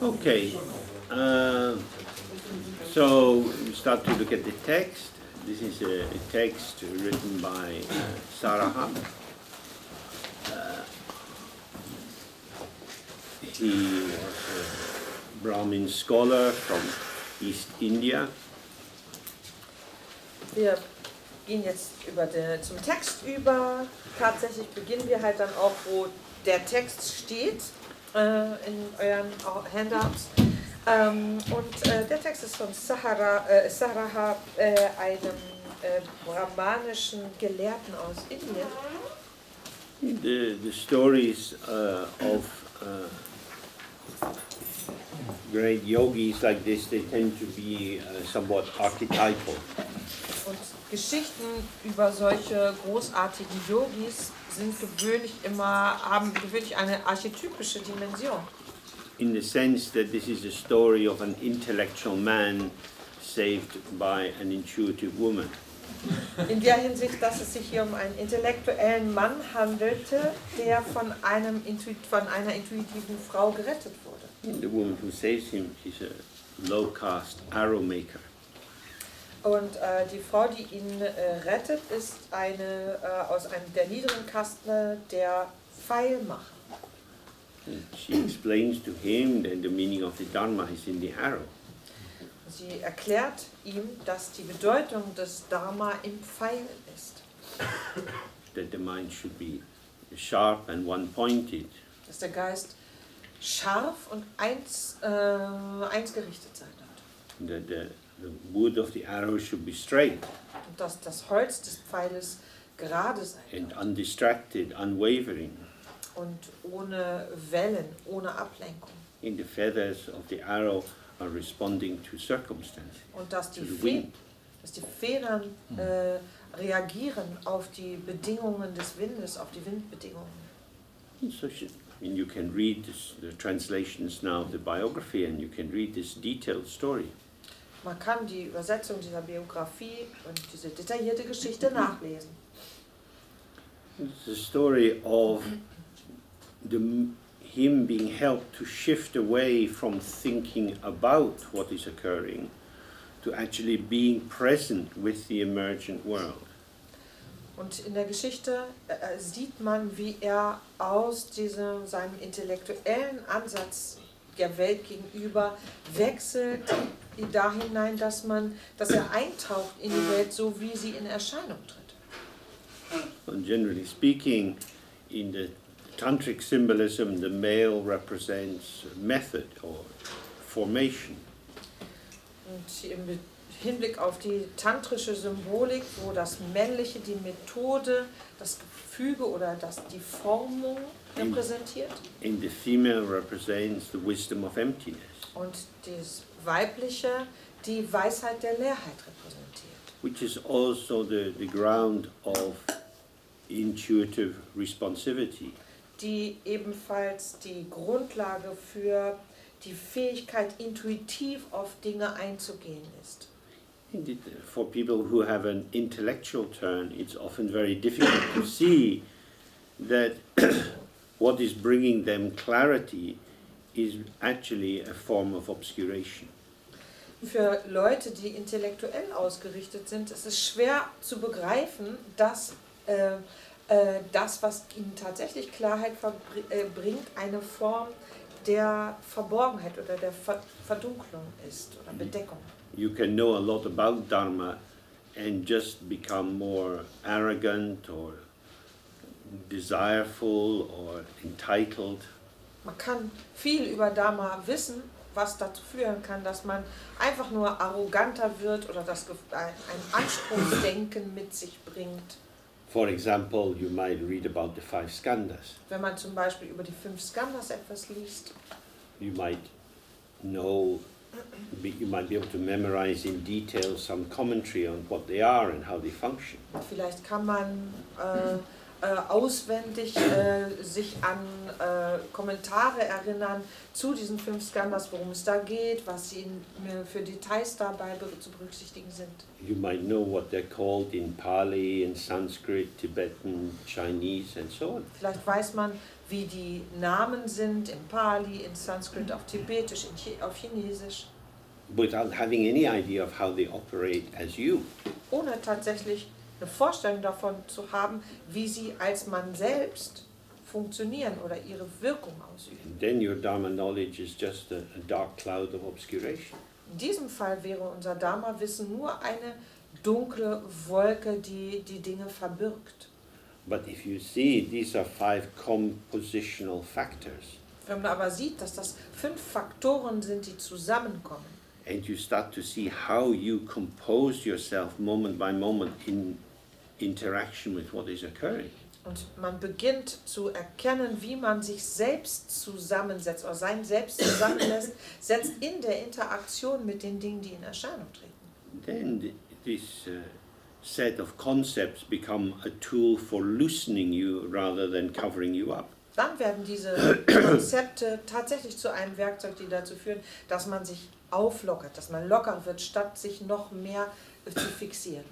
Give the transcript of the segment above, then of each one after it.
Okay, so we start to look at the text. This is a text written by Saraha. He was a Brahmin scholar from East India. Wir gehen jetzt zum Text über. Tatsächlich beginnen wir halt dann auch, wo der Text steht in euren Handouts. Der Text ist von Saraha, einem brahmanischen Gelehrten aus Indien. The stories of great yogis like this, they tend to be somewhat archetypal. Und Geschichten über solche großartigen Yogis haben gewöhnlich eine archetypische Dimension. In the sense that this is a story of an intellectual man saved by an intuitive woman. In der Hinsicht, dass es sich hier um einen intellektuellen Mann handelte, der von einer intuitiven Frau gerettet wurde. And the woman who saves him, she's a low-caste arrow maker. Und die Frau, die ihn rettet, ist eine aus der niedrigen Kaste der Pfeilmacher. And she explains to him that the meaning of the Dharma is in the arrow. Sie erklärt ihm, dass die Bedeutung des Dharma im Pfeil ist. That the mind should be sharp and one-pointed. Dass der Geist scharf und eins gerichtet sein wird. That the wood of the arrow should be straight. Und dass das Holz des Pfeiles gerade sein And wird. undistracted, unwavering. Und ohne Wellen, ohne Ablenkung. In the feathers of the arrow are responding to circumstances. Und dass die, To the wind. Federn reagieren auf die Bedingungen des Windes, auf die Windbedingungen. So you can read the translations now of the biography, and you can read this detailed story. Man kann die Übersetzung dieser Biografie und diese detaillierte Geschichte nachlesen. It's a story of him being helped to shift away from thinking about what is occurring to actually being present with the emergent world. Und in der Geschichte sieht man, wie er aus seinem intellektuellen Ansatz der Welt gegenüber wechselt da hinein, dass er eintaucht in die Welt, so wie sie in Erscheinung tritt. And generally speaking, in the tantric symbolism, the male represents method or formation. Und im Hinblick auf die tantrische Symbolik, wo das Männliche die Methode, das Gefüge oder die Formung repräsentiert. And the female represents the wisdom of emptiness. Und das Weibliche die Weisheit der Leerheit repräsentiert. Which is also the ground of intuitive responsivity. Die ebenfalls die Grundlage für die Fähigkeit, intuitiv auf Dinge einzugehen ist. Indeed, for people who have an intellectual turn, it's often very difficult to see that what is bringing them clarity is actually a form of obscuration. Für Leute, die intellektuell ausgerichtet sind, ist es schwer zu begreifen, dass das, was ihnen tatsächlich Klarheit bringt, eine Form der Verborgenheit oder der Verdunklung ist oder Bedeckung. You can know a lot about Dharma and just become more arrogant or desireful or entitled. Man kann viel über Dharma wissen, was dazu führen kann, dass man einfach nur arroganter wird oder ein Anspruchsdenken mit sich bringt. For example, you might read about the 5 skandhas. Wenn man zum Beispiel über die 5 Skandhas etwas liest. You might be able to memorize in detail some commentary on what they are and how they function. Vielleicht kann man auswendig sich an Kommentare erinnern zu diesen 5 Skandhas, worum es da geht, was ihnen für Details dabei zu berücksichtigen sind. You might know what they're called in Pali, in Sanskrit, Tibetan, Chinese, and so on. Vielleicht weiß man, wie die Namen sind in Pali, in Sanskrit, auf Tibetisch, auf Chinesisch, Without having any idea of how they operate as you. ohne tatsächlich eine Vorstellung davon zu haben, wie sie als man selbst funktionieren oder ihre Wirkung ausüben. And then your Dharma knowledge is just a dark cloud of obscuration. In diesem Fall wäre unser Dharma-Wissen nur eine dunkle Wolke, die die Dinge verbirgt. But if you see, these are 5 compositional factors, Wenn man aber sieht, dass das 5 Faktoren sind, die zusammenkommen, and you start to see how you compose yourself moment by moment in interaction with what is occurring, und man beginnt zu erkennen, wie man sich selbst zusammensetzt oder sein Selbst zusammenlässt, setzt in der Interaktion mit den Dingen, die in Erscheinung treten. then this set of concepts become a tool for loosening you rather than covering you up. Dann werden diese Konzepte tatsächlich zu einem Werkzeug, die dazu führen, dass man sich auflockert, dass man locker wird, statt sich noch mehr zu fixieren.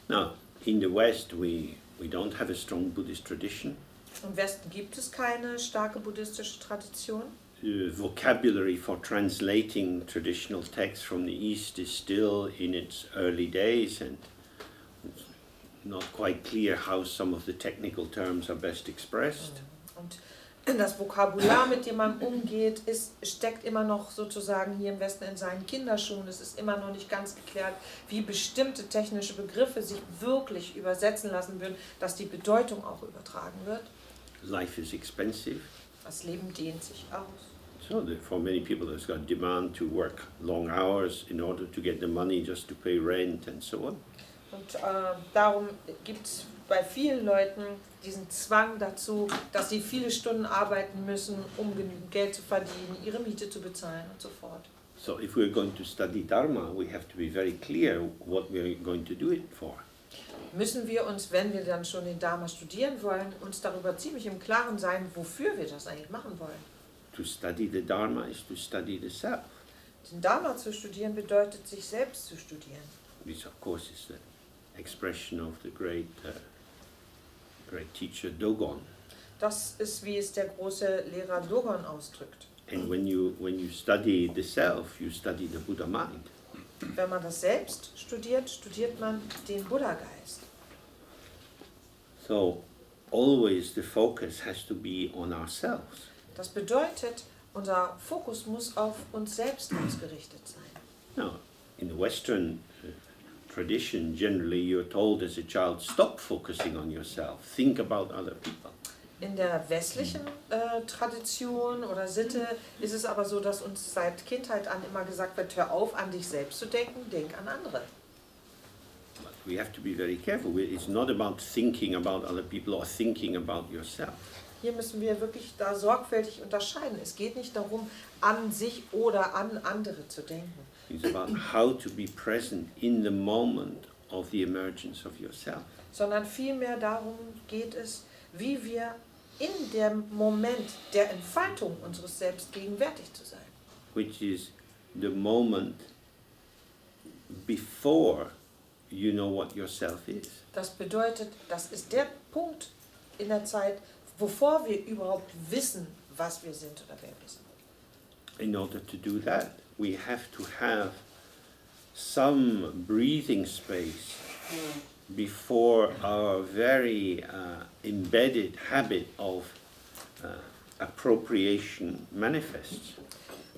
Now, in the West, we don't have a strong Buddhist tradition. Im Westen gibt es keine starke buddhistische Tradition. The vocabulary for translating traditional texts from the East is still in its early days, and it's not quite clear how some of the technical terms are best expressed. Und das Vokabular, mit dem man umgeht, steckt immer noch sozusagen hier im Westen in seinen Kinderschuhen. Es ist immer noch nicht ganz geklärt, wie bestimmte technische Begriffe sich wirklich übersetzen lassen würden, dass die Bedeutung auch übertragen wird. Life is expensive, Das Leben dehnt sich aus. so that for many people there's got demand to work long hours in order to get the money just to pay rent and so on. Und darum gibt es bei vielen Leuten diesen Zwang dazu, dass sie viele Stunden arbeiten müssen, um genügend Geld zu verdienen, ihre Miete zu bezahlen und so fort. So if we're going to study Dharma, we have to be very clear what we're going to do it for. Müssen wir uns, wenn wir dann schon den Dharma studieren wollen, uns darüber ziemlich im Klaren sein, wofür wir das eigentlich machen wollen. To study the Dharma is to study the self. Den Dharma zu studieren bedeutet, sich selbst zu studieren. This, of course, is the expression of the great teacher Dogon. Das ist, wie es der große Lehrer Dogon ausdrückt. And when you study the self, you study the Buddha mind. Wenn man das selbst studiert, studiert man den Buddha-Geist. So always the focus has to be on ourselves. Das bedeutet, unser Fokus muss auf uns selbst ausgerichtet sein. Now, in the Western tradition, generally you're told as a child, stop focusing on yourself, think about other people. In der westlichen Tradition oder Sitte ist es aber so, dass uns seit Kindheit an immer gesagt wird, hör auf, an dich selbst zu denken, denk an andere. But we have to be very careful. It's not about thinking about other people or thinking about yourself. Hier müssen wir wirklich da sorgfältig unterscheiden. Es geht nicht darum, an sich oder an andere zu denken. It's about how to be present in the moment of the emergence of yourself. Sondern vielmehr darum geht es, wie wir in dem Moment der Entfaltung unseres Selbst gegenwärtig zu sein. Which is the moment before you know what yourself is. Das bedeutet, das ist der Punkt in der Zeit, bevor wir überhaupt wissen, was wir sind oder wer wir sind. In order to do that, we have to have some breathing space before our very embedded habit of appropriation manifests.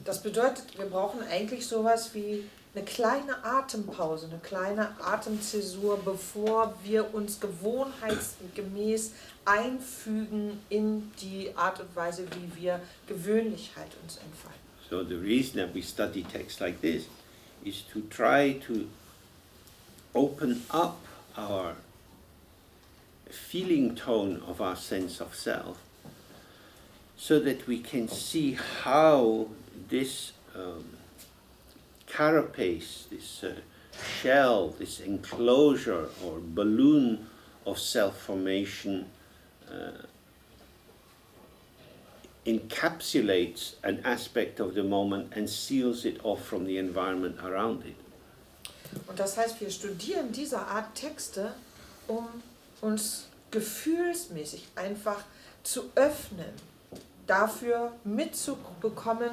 Das bedeutet, wir brauchen eigentlich sowas wie eine kleine Atempause, eine kleine Atemzäsur, bevor wir uns gewohnheitsgemäß einfügen in die Art und Weise, wie wir Gewöhnlichkeit uns entfalten. So the reason that we study texts like this is to try to open up our feeling tone of our sense of self so that we can see how this carapace, this shell, this enclosure or balloon of self-formation encapsulates an aspect of the moment and seals it off from the environment around it. Und das heißt, wir studieren diese Art Texte, um uns gefühlsmäßig einfach zu öffnen, dafür mitzubekommen,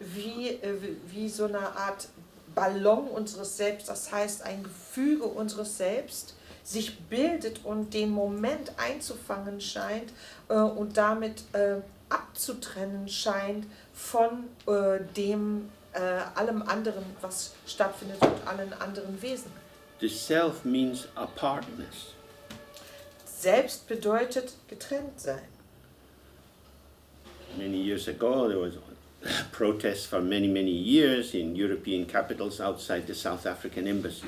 wie so eine Art Ballon unseres Selbst, das heißt ein Gefüge unseres Selbst, sich bildet und den Moment einzufangen scheint und damit abzutrennen scheint von allem anderen, was stattfindet und allen anderen Wesen. The self means apartness. Selbst bedeutet getrennt sein. Many years ago, there was protests for many, many years in European capitals outside the South African embassy.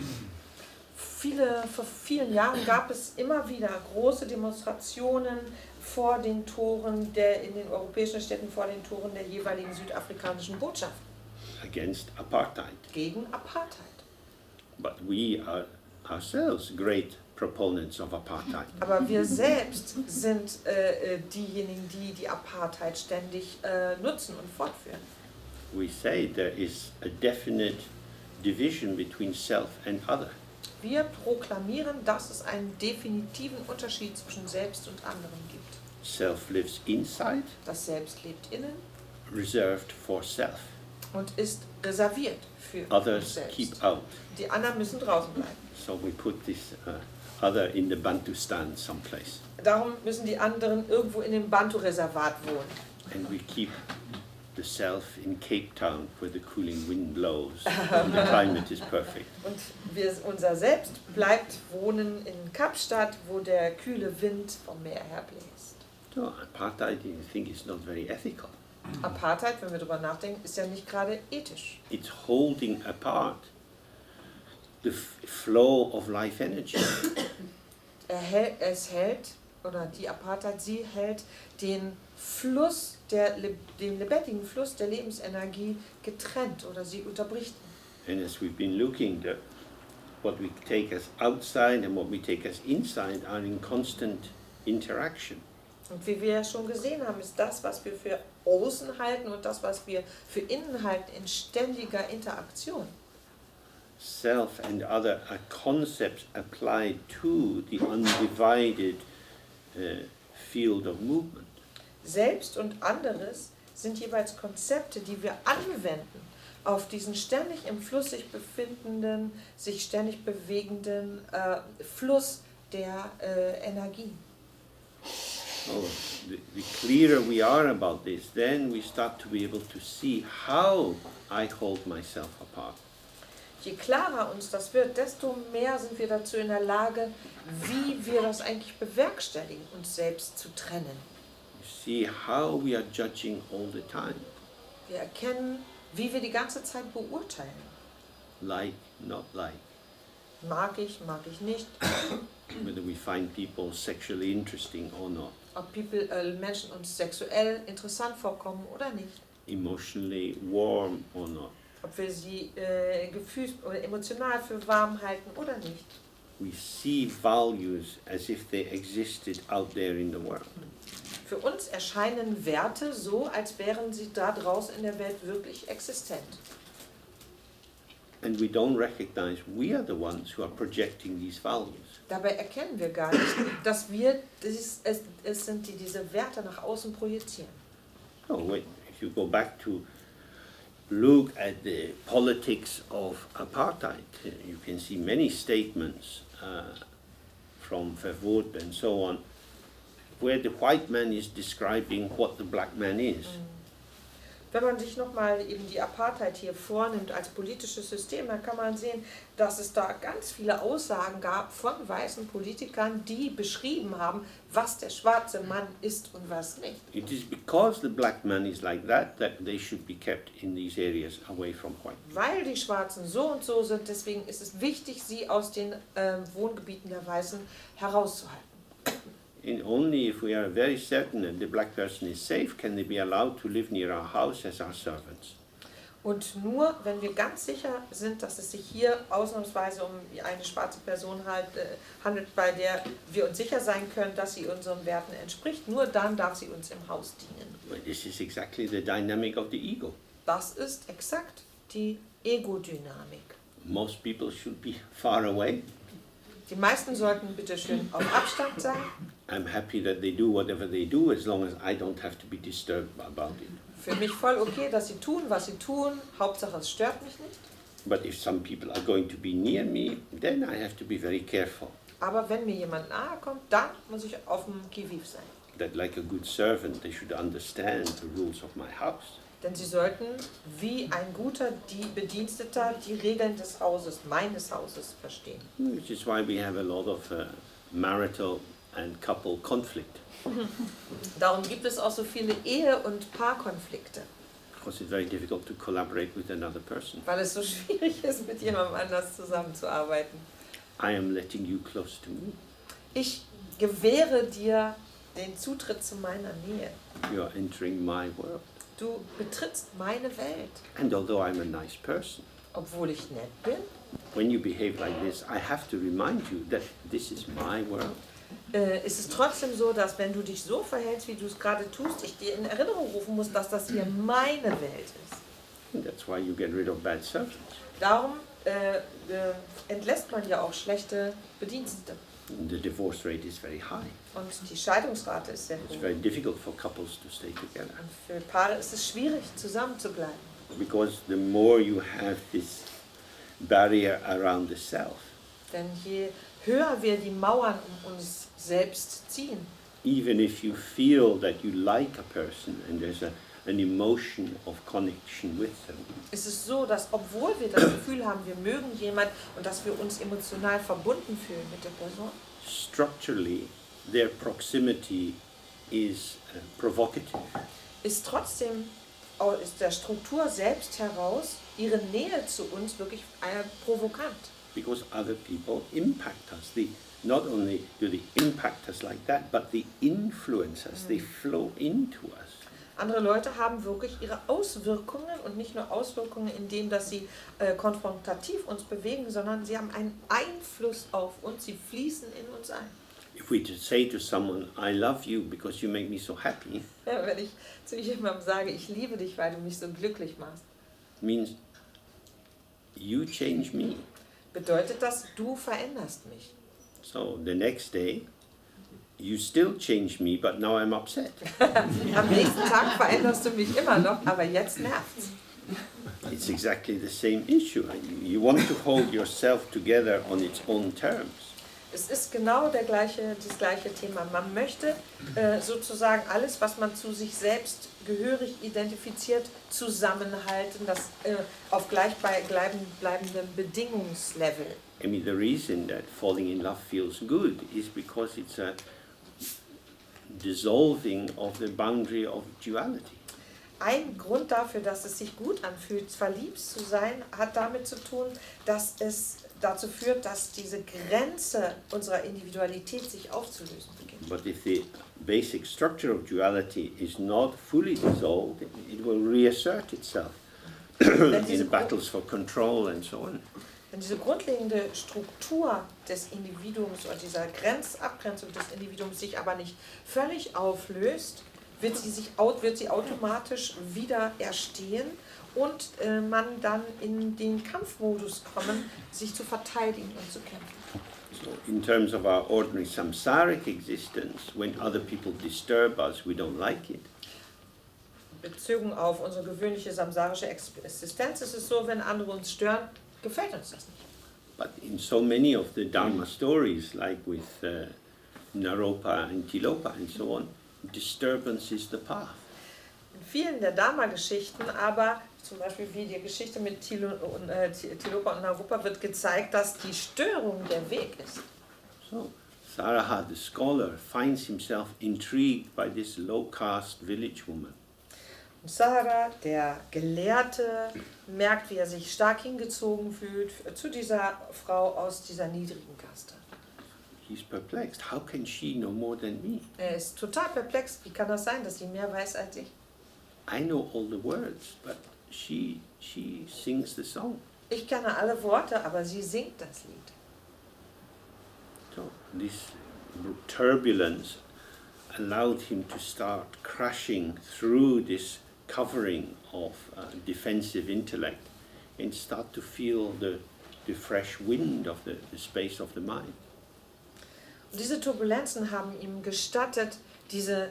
Vor vielen Jahren gab es immer wieder große Demonstrationen vor den Toren in den europäischen Städten, vor den Toren der jeweiligen südafrikanischen Botschaften. Against apartheid. Gegen Apartheid. But we are ourselves great proponents of apartheid. Aber wir selbst sind diejenigen, die die Apartheid ständig nutzen und fortführen. We say there is a definite division between self and other. Wir proklamieren, dass es einen definitiven Unterschied zwischen Selbst und anderen gibt. Self lives inside, Das Selbst lebt innen reserved for self. und ist reserviert für uns Others selbst. keep out. Die anderen müssen draußen bleiben. So we put this other in the Bantustan someplace. Darum müssen die anderen irgendwo in dem Bantu-Reservat wohnen. And we keep the self in Cape Town where the cooling wind blows and the climate is perfect. Und unser Selbst bleibt wohnen in Kapstadt, wo der kühle Wind vom Meer her bläst. So apartheid, I think, is not very ethical. Apartheid, wenn wir darüber nachdenken, ist ja nicht gerade ethisch. It's holding apart the flow of life energy. Die Apartheid, sie hält den Fluss, den lebendigen Fluss der Lebensenergie getrennt oder sie unterbricht. And as we've been looking, what we take as outside and what we take as inside are in constant interaction. Und wie wir ja schon gesehen haben, ist das, was wir für außen halten und das, was wir für innen halten, in ständiger Interaktion. Self and other are concepts applied to the undivided field of movement. Selbst und anderes sind jeweils Konzepte, die wir anwenden auf diesen ständig im Fluss sich befindenden, sich ständig bewegenden Fluss der Energie. Oh, the clearer we are about this, then we start to be able to see how I hold myself apart. Je klarer uns das wird, desto mehr sind wir dazu in der Lage, wie wir das eigentlich bewerkstelligen, uns selbst zu trennen. You see how we are judging all the time. Wir erkennen, wie wir die ganze Zeit beurteilen. Like, not like. Mag ich nicht. Whether we find people sexually interesting or not. Ob Menschen uns sexuell interessant vorkommen oder nicht. Emotionally warm or not. Ob wir sie oder emotional für warm halten oder nicht. We see values as if they existed out there in the world. Für uns erscheinen Werte so, als wären sie da draußen in der Welt wirklich existent. And we don't recognize we are the ones who are projecting these values. Dabei erkennen wir gar nicht, dass es sind, die diese Werte nach außen projizieren. Oh, wait, if you go back to look at the politics of apartheid, you can see many statements from Verwoerd and so on, where the white man is describing what the black man is. Wenn man sich nochmal eben die Apartheid hier vornimmt als politisches System, dann kann man sehen, dass es da ganz viele Aussagen gab von weißen Politikern, die beschrieben haben, was der schwarze Mann ist und was nicht. It is because the black man is like that they should be kept in these areas away from white. Weil die Schwarzen so und so sind, deswegen ist es wichtig, sie aus den Wohngebieten der Weißen herauszuhalten. And only if we are very certain that the black person is safe can they be allowed to live near our house as our servants. Und nur wenn wir ganz sicher sind, dass es sich hier ausnahmsweise um eine schwarze Person handelt, bei der wir uns sicher sein können, dass sie unseren Werten entspricht, nur dann darf sie uns im Haus dienen. But this is exactly the dynamic of the ego. Das ist exakt die Ego-Dynamik. Most people should be far away. Die meisten sollten bitte schön auf Abstand sein. I'm happy that they do whatever they do as long as I don't have to be disturbed about it. Für mich voll okay, dass sie tun, was sie tun. Hauptsache, es stört mich nicht. But if some people are going to be near me, then I have to be very careful. Aber wenn mir jemand nahe kommt, dann muss ich auf dem Qui-vive sein. That like a good servant, they should understand the rules of my house. Denn sie sollten wie ein guter Bediensteter die Regeln des Hauses, meines Hauses, verstehen. Which is why we have a lot of marital and couple conflict. Darum gibt es auch so viele Ehe- und Paarkonflikte, Because it's very difficult to collaborate with another person. weil es so schwierig ist, mit jemandem anders zusammenzuarbeiten. I am letting you close to me. Ich gewähre dir den Zutritt zu meiner Nähe. You are entering my world. Du betrittst meine Welt, And although I'm a nice person, obwohl ich nett bin. when you behave like this, I have to remind you that this is my world. Ist es trotzdem so, dass wenn du dich so verhältst, wie du es gerade tust, ich dir in Erinnerung rufen muss, dass das hier meine Welt ist. And that's why you get rid of bad servants. Darum entlässt man ja auch schlechte Bedienstete. And the divorce rate is very high. Und die Scheidungsrate ist sehr It's hoch. very difficult for couples to stay together. Und für Paare ist es schwierig, zusammen zu bleiben. Because the more you have this barrier around the self, Denn je höher wir die Mauern um uns selbst ziehen, even if you feel that you like a person and there's an emotion of connection with them, ist es so, dass obwohl wir das Gefühl haben, wir mögen jemand und dass wir uns emotional verbunden fühlen mit der Person, structurally their proximity is provocative. ist trotzdem aus der Struktur selbst heraus ihre Nähe zu uns wirklich provokant. Because other people impact us. Not only do they impact us like that, but they influence us, they flow into us. Andere Leute haben wirklich ihre Auswirkungen und nicht nur Auswirkungen in dem, dass sie konfrontativ uns bewegen, sondern sie haben einen Einfluss auf uns, sie fließen in uns ein. If we to say to someone, I love you because you make me so happy, Ja, wenn ich zu jemandem sage, ich liebe dich, weil du mich so glücklich machst, means you change me. bedeutet das, du veränderst mich. So the next day, you still change me, but now I'm upset. Am nächsten Tag veränderst du mich immer noch, aber jetzt nervt's. It's exactly the same issue. You want to hold yourself together on its own terms. Es ist genau das gleiche Thema. Man möchte sozusagen alles, was man zu sich selbst gehörig identifiziert, zusammenhalten, das auf gleichbleibendem Bedingungslevel. I mean, the reason that falling in love feels good is because it's a dissolving of the boundary of duality. Ein Grund dafür, dass es sich gut anfühlt, verliebt zu sein, hat damit zu tun, dass es dazu führt, dass diese Grenze unserer Individualität sich aufzulösen beginnt. But if the basic structure of duality is not fully dissolved, it will reassert itself in battles for control and so on. Wenn diese grundlegende Struktur des Individuums oder dieser Abgrenzung des Individuums sich aber nicht völlig auflöst, wird sie automatisch wieder erstehen und man dann in den Kampfmodus kommen, sich zu verteidigen und zu kämpfen. So in terms of our ordinary samsaric existence, when other people disturb us, we don't like it. Bezogen auf unsere gewöhnliche samsarische Existenz ist es so, wenn andere uns stören, gefällt uns das nicht. But in so many of the Dharma stories, like with Naropa and Tilopa and so on, disturbance is the path. In vielen der Dharma-Geschichten, aber zum Beispiel wie die Geschichte mit Tilopa und Naropa, wird gezeigt, dass die Störung der Weg ist. So Saraha, the scholar, finds himself intrigued by this low-caste village woman. Und Sahara, der Gelehrte, merkt, wie er sich stark hingezogen fühlt zu dieser Frau aus dieser niedrigen Kaste. He's perplexed. How can she know more than me? Er ist total perplex. Wie kann das sein, dass sie mehr weiß als ich? I know all the words, but she sings the song. Ich kenne alle Worte, aber sie singt das Lied. So this turbulence allowed him to start crashing through this covering of defensive intellect and start to feel the fresh wind of the space of the mind. Und diese Turbulenzen haben ihm gestattet, diese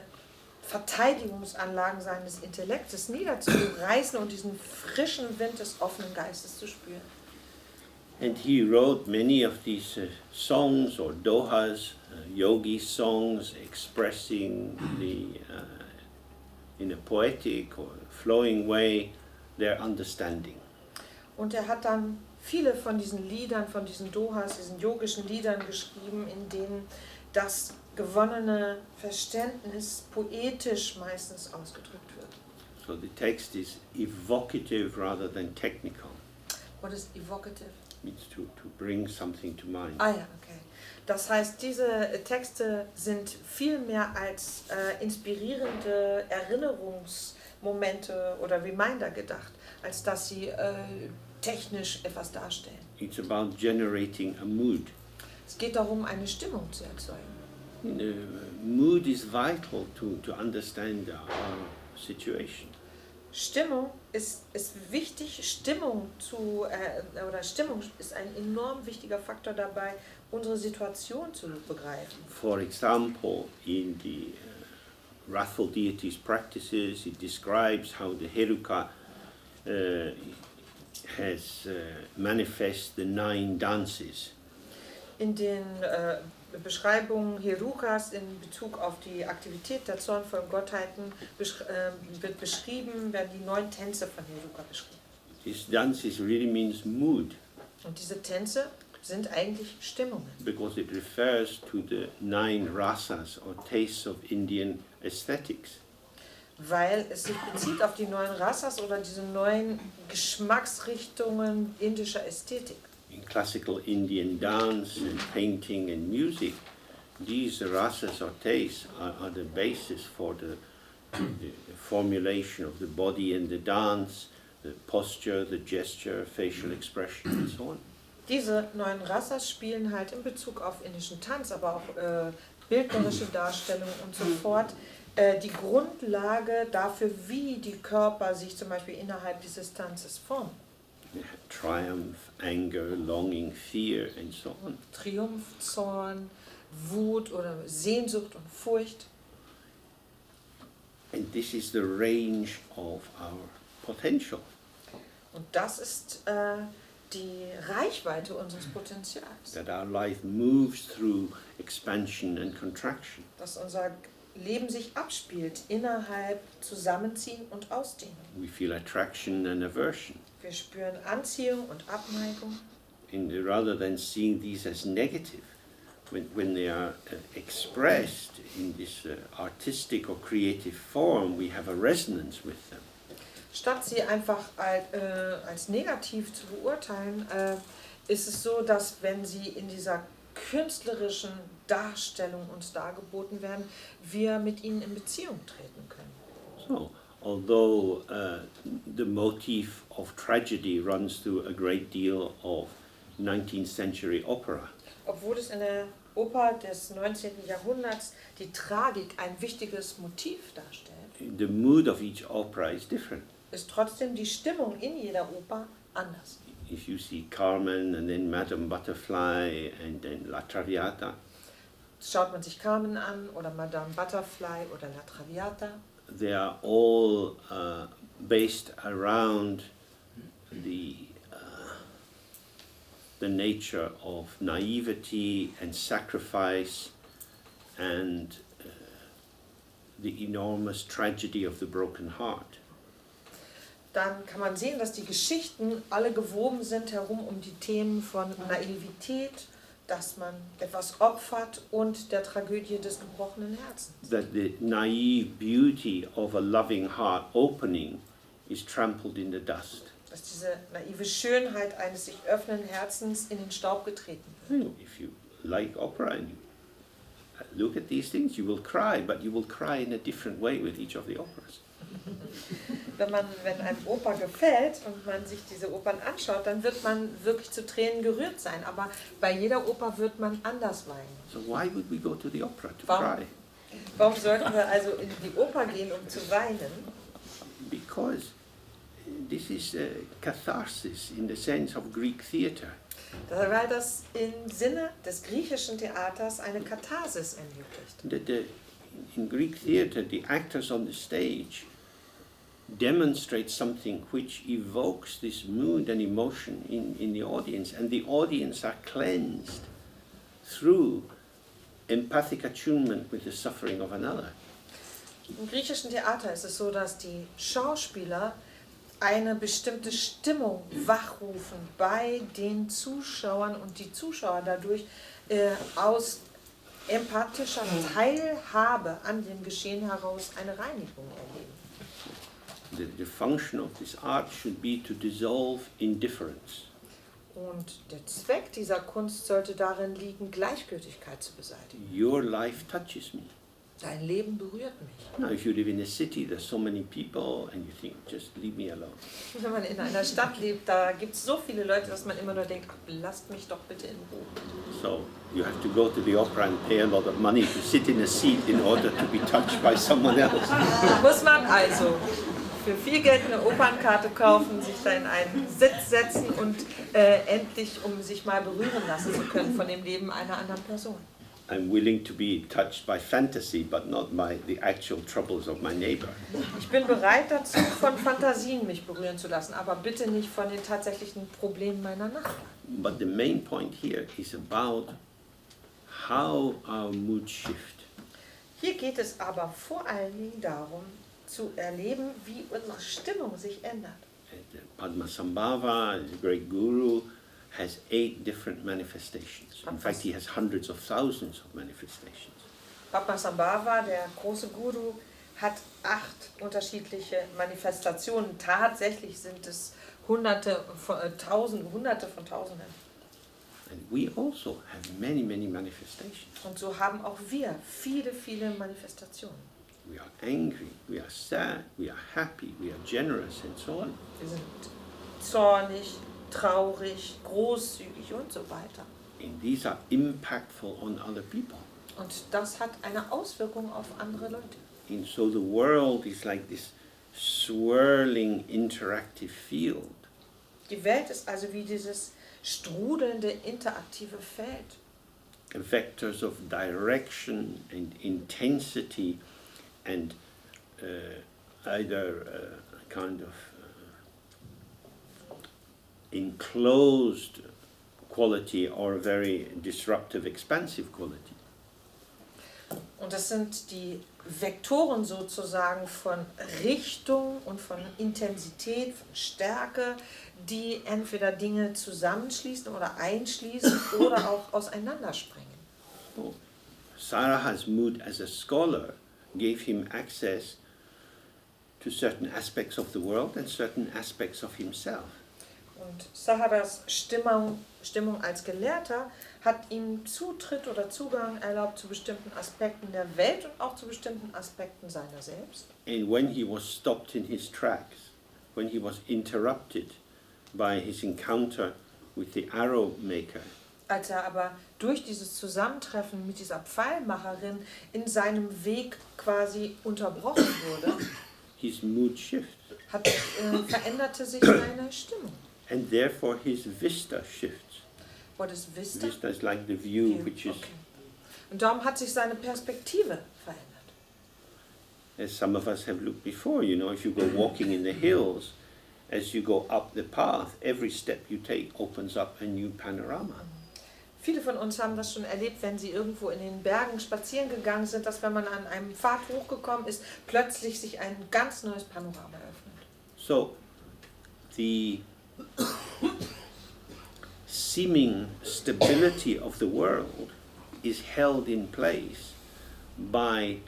Verteidigungsanlagen seines Intellektes niederzureißen und diesen frischen Wind des offenen Geistes zu spüren. And he wrote many of these songs or dohas, yogi songs, expressing in a poetic or flowing way their understanding. Und er hat dann viele von diesen Liedern, von diesen Dohas, diesen yogischen Liedern geschrieben, in denen das gewonnene Verständnis poetisch meistens ausgedrückt wird. So the text is evocative rather than technical. What is evocative? Means to bring something to mind. Ah ja, okay. Das heißt, diese Texte sind viel mehr als inspirierende Erinnerungsmomente oder Reminder gedacht, als dass sie technisch etwas darstellen. It's about generating a mood. Es geht darum, eine Stimmung zu erzeugen. Mood is vital to understand our situation. Stimmung ist wichtig, Stimmung ist ein enorm wichtiger Faktor dabei, unsere Situation zu begreifen. For example, in the wrathful deities practices, it describes how the Heruka has manifest the 9 dances. In den Beschreibungen Herukas in Bezug auf die Aktivität der zornvollen Gottheiten wird beschrieben, werden die 9 Tänze von Heruka beschrieben. These dances really means mood. Und diese Tänze sind eigentlich Stimmungen. Because it refers to the 9 rasas or tastes of Indian aesthetics. Weil es sich bezieht auf die 9 Rasas oder diese 9 Geschmacksrichtungen indischer Ästhetik. In classical Indian dance and painting and music, these rasas or tastes are the basis for the formulation of the body and the dance, the posture, the gesture, facial expression and so on. Diese 9 Rasas spielen halt in Bezug auf indischen Tanz, aber auch bildnerische Darstellung und so fort, die Grundlage dafür, wie die Körper sich zum Beispiel innerhalb dieses Tanzes formen. Triumph, anger, longing, fear and so on. Triumph, Zorn, Wut oder Sehnsucht und Furcht. And this is the range of our potential. Und das ist die Reichweite unseres Potenzials. That our life moves through expansion and contraction. Dass unser Leben sich abspielt innerhalb Zusammenziehen und Ausdehnung. We feel attraction and aversion. Wir spüren Anziehung und Abneigung. And rather than seeing these as negative, when they are expressed in this artistic or creative form, we have a resonance with them. Statt sie einfach als negativ zu beurteilen, ist es so, dass wenn sie in dieser künstlerischen Darstellung uns dargeboten werden, wir mit ihnen in Beziehung treten können. So, although the motif of tragedy runs through a great deal of 19th century opera, Obwohl es in der Oper des 19. Jahrhunderts die Tragik ein wichtiges Motiv darstellt, the mood of each opera is different. ist trotzdem die Stimmung in jeder Oper anders. If you see Carmen and then Madame Butterfly and then La Traviata, Schaut man sich Carmen an oder Madame Butterfly oder La Traviata, they are all based around the nature of naivety and sacrifice and the enormous tragedy of the broken heart. dann kann man sehen, dass die Geschichten alle gewoben sind herum um die Themen von Naivität, dass man etwas opfert und der Tragödie des gebrochenen Herzens. That the naive beauty of a loving heart opening is trampled in the dust. Dass diese naive Schönheit eines sich öffnenden Herzens in den Staub getreten wird. If you like opera and you look at these things, you will cry, but you will cry in a different way with each of the operas. wenn einem Oper gefällt und man sich diese Opern anschaut, dann wird man wirklich zu Tränen gerührt sein. Aber bei jeder Oper wird man anders weinen. So why would we go to the opera to Warum? cry? Warum sollten wir also in die Oper gehen, um zu weinen? Because this is catharsis in the sense of Greek theatre. Weil das im Sinne des griechischen Theaters eine Katharsis ermöglicht. In Greek theatre, the actors on the stage demonstrate something which evokes this mood and emotion in the audience, and the audience are cleansed through empathic attunement with the suffering of another. Im griechischen Theater ist es so, dass die Schauspieler eine bestimmte Stimmung wachrufen bei den Zuschauern und die Zuschauer dadurch aus empathischer Teilhabe an dem Geschehen heraus eine Reinigung erleben. The function of this art should be to dissolve indifference. Und der Zweck dieser Kunst sollte darin liegen, Gleichgültigkeit zu beseitigen. Your life touches me. Dein Leben berührt mich. Now, if you live in a city, there's so many people, and you think, just leave me alone. Wenn man in einer Stadt lebt, da gibt es so viele Leute, dass man immer nur denkt, ach, lasst mich doch bitte in Ruhe. So you have to go to the opera and pay a lot of money to sit in a seat in order to be touched by someone else. Muss man also für viel Geld eine Opernkarte kaufen, sich da in einen Sitz setzen und endlich, um sich mal berühren lassen zu können von dem Leben einer anderen Person. I'm willing to be touched by fantasy, but not by the actual troubles of my neighbor. Ich bin bereit dazu, von Fantasien mich berühren zu lassen, aber bitte nicht von den tatsächlichen Problemen meiner Nachbarn. But the main point here is about how our mood shift. Hier geht es aber vor allen Dingen darum, zu erleben, wie unsere Stimmung sich ändert. Padmasambhava, the great guru, has 8 different manifestations. In fact, he has hundreds of thousands of manifestations. Padmasambhava, der große Guru, hat 8 unterschiedliche Manifestationen. Tatsächlich sind es Hunderte von Tausenden. And we also have many, many manifestations. Und so haben auch wir viele, viele Manifestationen. We are angry, we are sad, we are happy, we are generous, and so on. Wir sind zornig, traurig, großzügig und so weiter. And these are impactful on other people. Und das hat eine Auswirkung auf andere Leute. And so the world is like this swirling interactive field. Die Welt ist also wie dieses strudelnde interaktive Feld. Vectors of direction and intensity and either a kind of enclosed quality or a very disruptive, expansive quality. Und das sind die Vektoren sozusagen von Richtung und von Intensität, von Stärke, die entweder Dinge zusammenschließen oder einschließen oder auch auseinanderspringen. So, Saraha's mood as a scholar gave him access to certain aspects of the world and certain aspects of himself. Und Saharas Stimmung als Gelehrter hat ihm Zutritt oder Zugang erlaubt zu bestimmten Aspekten der Welt und auch zu bestimmten Aspekten seiner selbst. And when he was stopped in his tracks, when he was interrupted by his encounter with the arrow maker, Als er aber durch dieses Zusammentreffen mit dieser Pfeilmacherin in seinem Weg quasi unterbrochen wurde, his mood shifted, veränderte sich seine Stimmung. and therefore his vista shifts. What is Vista? Vista is like the view, which is, Okay. Und darum hat sich seine Perspektive verändert. as some of us have looked before, you know, if you go walking in the hills, as you go up the path, every step you take opens up a new panorama. Viele von uns haben das schon erlebt, wenn sie irgendwo in den Bergen spazieren gegangen sind, dass wenn man an einem Pfad hochgekommen ist, plötzlich sich ein ganz neues Panorama öffnet. So, the seeming stability of the world is held in place by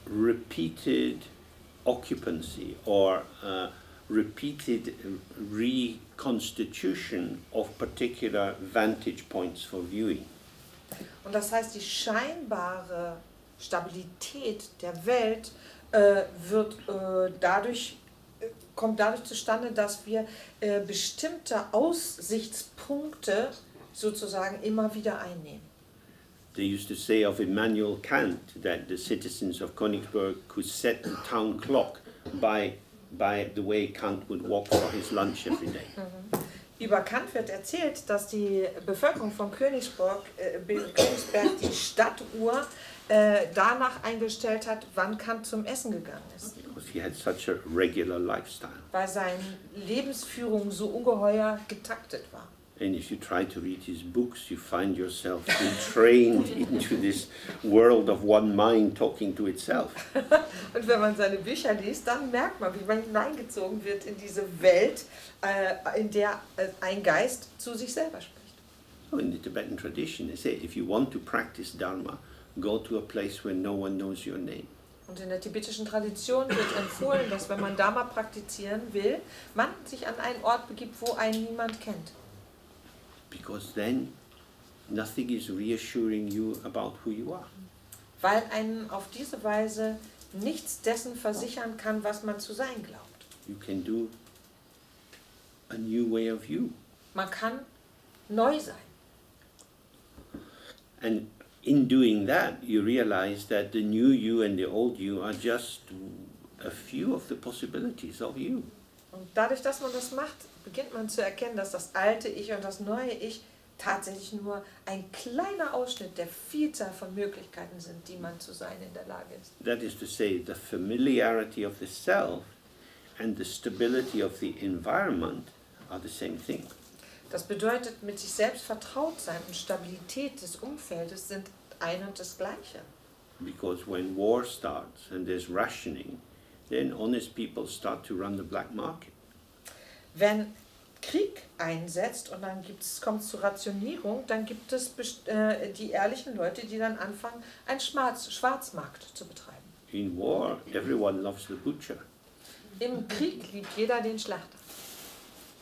repeated occupancy or repeated reconstitution of particular vantage points for viewing. Und das heißt, die scheinbare Stabilität der Welt wird dadurch kommt dadurch zustande, dass wir bestimmte Aussichtspunkte sozusagen immer wieder einnehmen. They used to say of Immanuel Kant that the citizens of Königsberg could set the town clock by the way Kant would walk for his lunch every day. Über Kant wird erzählt, dass die Bevölkerung von Königsberg die Stadtuhr danach eingestellt hat, wann Kant zum Essen gegangen ist. Because he had such a regular lifestyle. Weil seine Lebensführung so ungeheuer getaktet war. And if you try to read his books, you find yourself being trained into this world of one mind talking to itself. Und wenn man seine Bücher liest, dann merkt man, wie man hineingezogen wird in diese Welt, in der ein Geist zu sich selber spricht. So in the Tibetan tradition, they say if you want to practice Dharma, go to a place where no one knows your name. Und in der tibetischen Tradition wird empfohlen, dass wenn man Dharma praktizieren will, man sich an einen Ort begibt, wo einen niemand kennt. Because then nothing is reassuring you about who you are. Weil einen auf diese Weise nichts dessen versichern kann, was man zu sein glaubt. You can do a new way of you. Man kann neu sein. And in doing that, you realize that the new you and the old you are just a few of the possibilities of you. Und dadurch, dass man das macht, beginnt man zu erkennen, dass das alte Ich und das neue Ich tatsächlich nur ein kleiner Ausschnitt der Vielzahl von Möglichkeiten sind, die man zu sein in der Lage ist. That is to say, the familiarity of the self and the stability of the environment are the same thing. Das bedeutet, mit sich selbst vertraut sein und Stabilität des Umfeldes sind ein und das Gleiche. Because when war starts and there's rationing, then honest people start to run the black market. Wenn Krieg einsetzt und dann kommt es zur Rationierung, dann gibt es die ehrlichen Leute, die dann anfangen, einen Schwarzmarkt zu betreiben. In war, everyone loves the butcher. Im Krieg liebt jeder den Schlachter.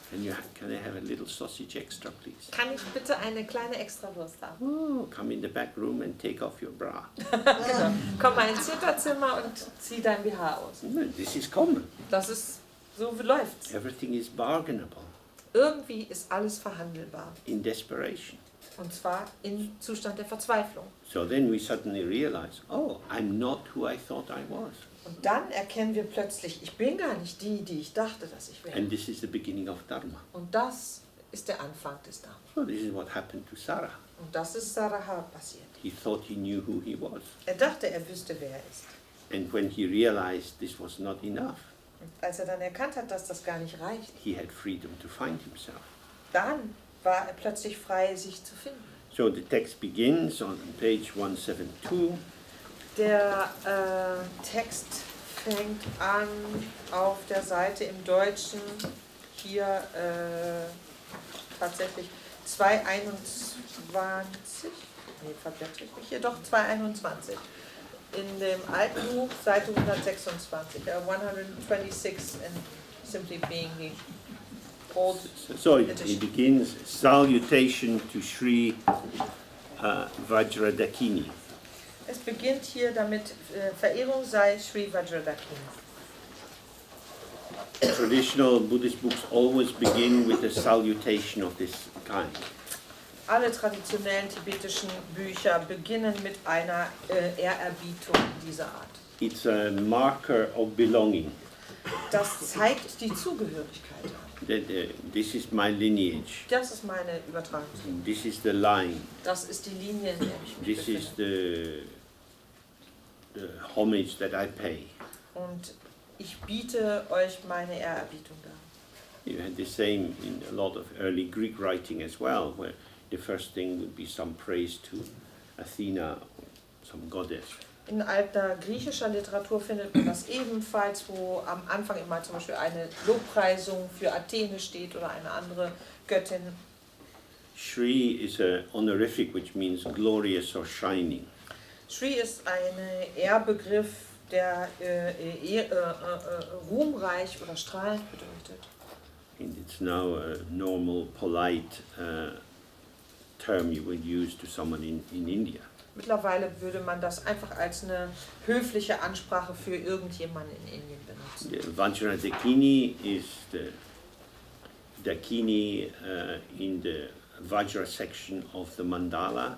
Can I have a little sausage extra, please? Kann ich bitte eine kleine Extrawurst haben? Oh, come in the back room and take off your bra. Genau. Komm mal ins Hinterzimmer und zieh dein BH aus. No, this is common. Das ist, so läuft's. Everything is bargainable Irgendwie ist alles verhandelbar. in desperation. Und zwar im Zustand der Verzweiflung. So then we suddenly realize, oh, I'm not who I thought I was. Und dann erkennen wir plötzlich, ich bin gar nicht die ich dachte, dass ich wäre. And this is the beginning of Dharma. Und das ist der Anfang des Dharma. So this is what happened to Sarah. Und das ist Saraha passiert. He thought he knew who he was. Er dachte, er wüsste, wer er ist. And when he realized this was not enough, Und als er dann erkannt hat, dass das gar nicht reicht, he had freedom to find himself. dann war er plötzlich frei, sich zu finden. So the text begins on page 172. Der Text fängt an auf der Seite im Deutschen, hier tatsächlich 221, nee, verblättere ich mich hier, doch 221. In dem alten Buch, Seite 126, 126 and simply being the old So it edition. begins, salutation to Sri Vajradakini. Es beginnt hier damit, Verehrung sei Sri Vajradakini. Traditional Buddhist books always begin with a salutation of this kind. Alle traditionellen tibetischen Bücher beginnen mit einer Ehrerbietung dieser Art. It's a marker of belonging. Das zeigt die Zugehörigkeit. That this is my lineage. Das ist meine Übertragung. This is the line. Das ist die Linie, in der ich mich This is befinde. the homage that I pay. Und ich biete euch meine Ehrerbietung dar. You had the same in a lot of early Greek writing as well, where the first thing would be some praise to Athena, some goddess. In alter griechischer Literatur findet man das ebenfalls, wo am Anfang immer zum Beispiel eine Lobpreisung für Athene steht oder eine andere Göttin. Shri is a honorific, which means glorious or shining. Shri ist ein Ehrbegriff, der ruhmreich oder strahlend bedeutet. And it's now a normal, polite term you would use to someone in India. Mittlerweile würde man das einfach als eine höfliche Ansprache für irgendjemanden in Indien benutzen. The Vajradakini is the Dakini in the Vajra section of the mandala.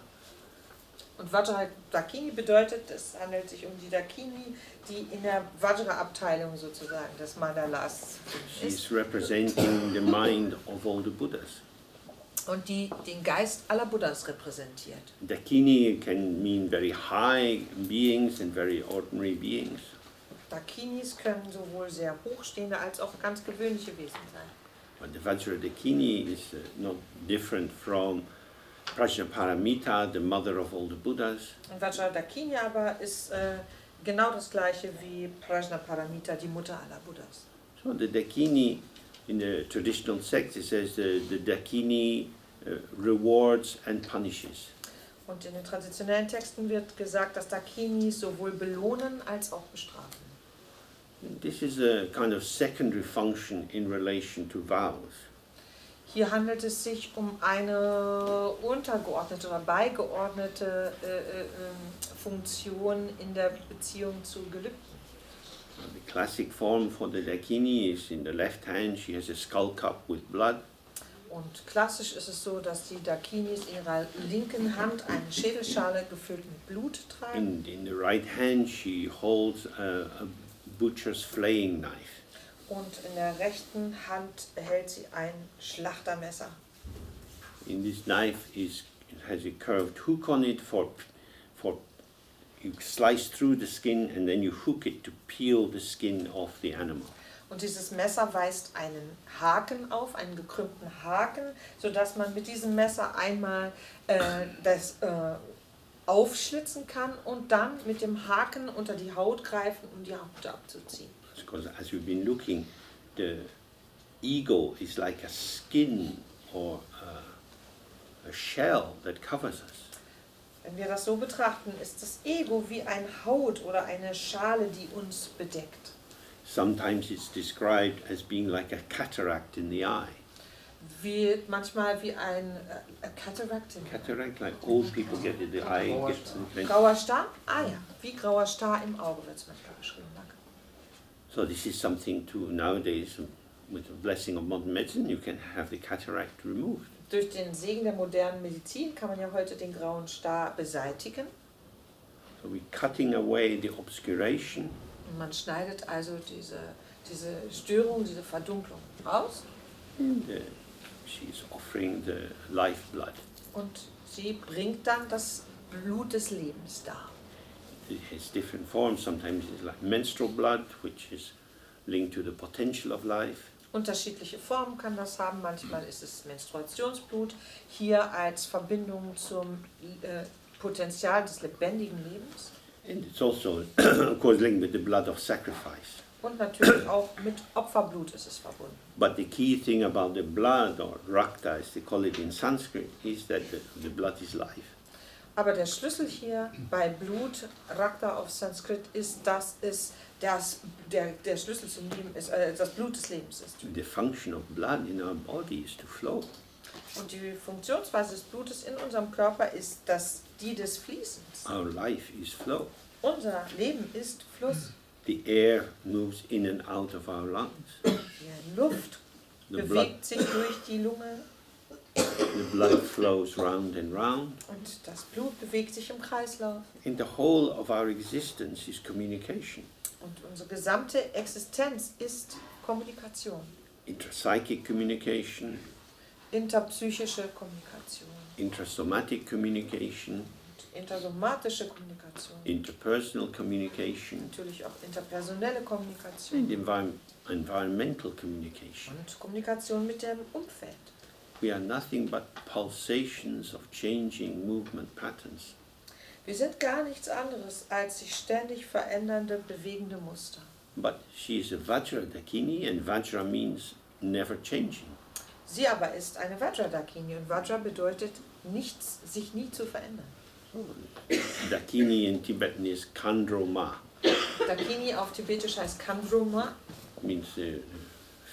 Und Vajradakini bedeutet, es handelt sich um die Dakini, die in der Vajra-Abteilung sozusagen des Mandalas She's ist representing the mind of all the Buddhas. und die den Geist aller Buddhas repräsentiert. Dakini can mean very high beings and very ordinary beings. Dakinis können sowohl sehr hochstehende als auch ganz gewöhnliche Wesen sein. But the Vajradakini is not different from Prajnaparamita, the mother of all the Buddhas. Und Vajradakini aber ist genau das gleiche wie Prajnaparamita, die Mutter aller Buddhas. So the Dakini, in the traditional sects, it says the Dakini rewards and punishes. Und in den traditionellen Texten wird gesagt, dass Dakinis sowohl belohnen als auch bestrafen. This is a kind of secondary function in relation to vows. Hier handelt es sich um eine untergeordnete oder beigeordnete Funktion in der Beziehung zu Gelübden. The classic form for the Dakini is in the left hand, she has a skull cup with blood. Und klassisch ist es so, dass die Dakinis in ihrer linken Hand eine Schädelschale gefüllt mit Blut tragen. In the right hand, she holds a butcher's flaying knife. Und in der rechten Hand hält sie ein Schlachtermesser. In this knife it has a curved hook on it for you slice through the skin and then you hook it to peel the skin off the animal. Und dieses Messer weist einen Haken auf, einen gekrümmten Haken, sodass man mit diesem Messer einmal das aufschlitzen kann und dann mit dem Haken unter die Haut greifen, um die Haut abzuziehen. Because as we've been looking, the ego is like a skin or a shell that covers us. Wenn wir das so betrachten, ist das Ego wie eine Haut oder eine Schale, die uns bedeckt. Sometimes it's described as being like a cataract in the eye. Wird manchmal wie ein Cataract. Cataract, like old people get in the eye. Grauer Star? Ah ja, wie grauer Star im Auge wird es manchmal beschrieben. Danke. So this is something to nowadays, with the blessing of modern medicine, you can have the cataract removed. Durch den Segen der modernen Medizin kann man ja heute den grauen Star beseitigen. So we're cutting away the obscuration. Und man schneidet also diese Störung, diese Verdunklung raus. And she's offering the lifeblood. Und sie bringt dann das Blut des Lebens dar. It has different forms. Sometimes it's like menstrual blood, which is linked to the potential of life. Unterschiedliche Formen kann das haben. Manchmal ist es Menstruationsblut, hier als Verbindung zum Potenzial des lebendigen Lebens. And it's also, of course, linked with the blood of sacrifice. Und natürlich auch mit Opferblut ist es verbunden. But the key thing about the blood, or rakta as they call it in Sanskrit, is that the blood is life. Aber der Schlüssel hier bei Blut, Rakta auf Sanskrit, ist, dass es der Schlüssel zum Leben ist, das Blut des Lebens ist. The function of blood in our body is to flow. Und die Funktionsweise des Blutes in unserem Körper ist die des Fließens. Our life is flow. Unser Leben ist Fluss. The air moves in and out of our lungs. Die Luft bewegt sich durch die Lunge. The blood flows round and round. Und das Blut bewegt sich im Kreislauf. And the whole of our existence is communication. Und unsere gesamte Existenz ist Kommunikation. Intrapsychic communication, Interpsychische Kommunikation. intrasomatic communication, Intersomatische Kommunikation. interpersonal communication, Natürlich auch interpersonelle and Kommunikation. environmental communication. Und Kommunikation mit dem Umfeld. We are nothing but pulsations of changing movement patterns. Wir sind gar nichts anderes als sich ständig verändernde, bewegende Muster. But she is a Vajradakini, and Vajra means never changing. Sie aber ist eine Vajradakini und Vajra bedeutet nichts, sich nie zu verändern. Dakini in Tibetan is Kandroma, Dakini auf Tibetisch heißt Kandroma, means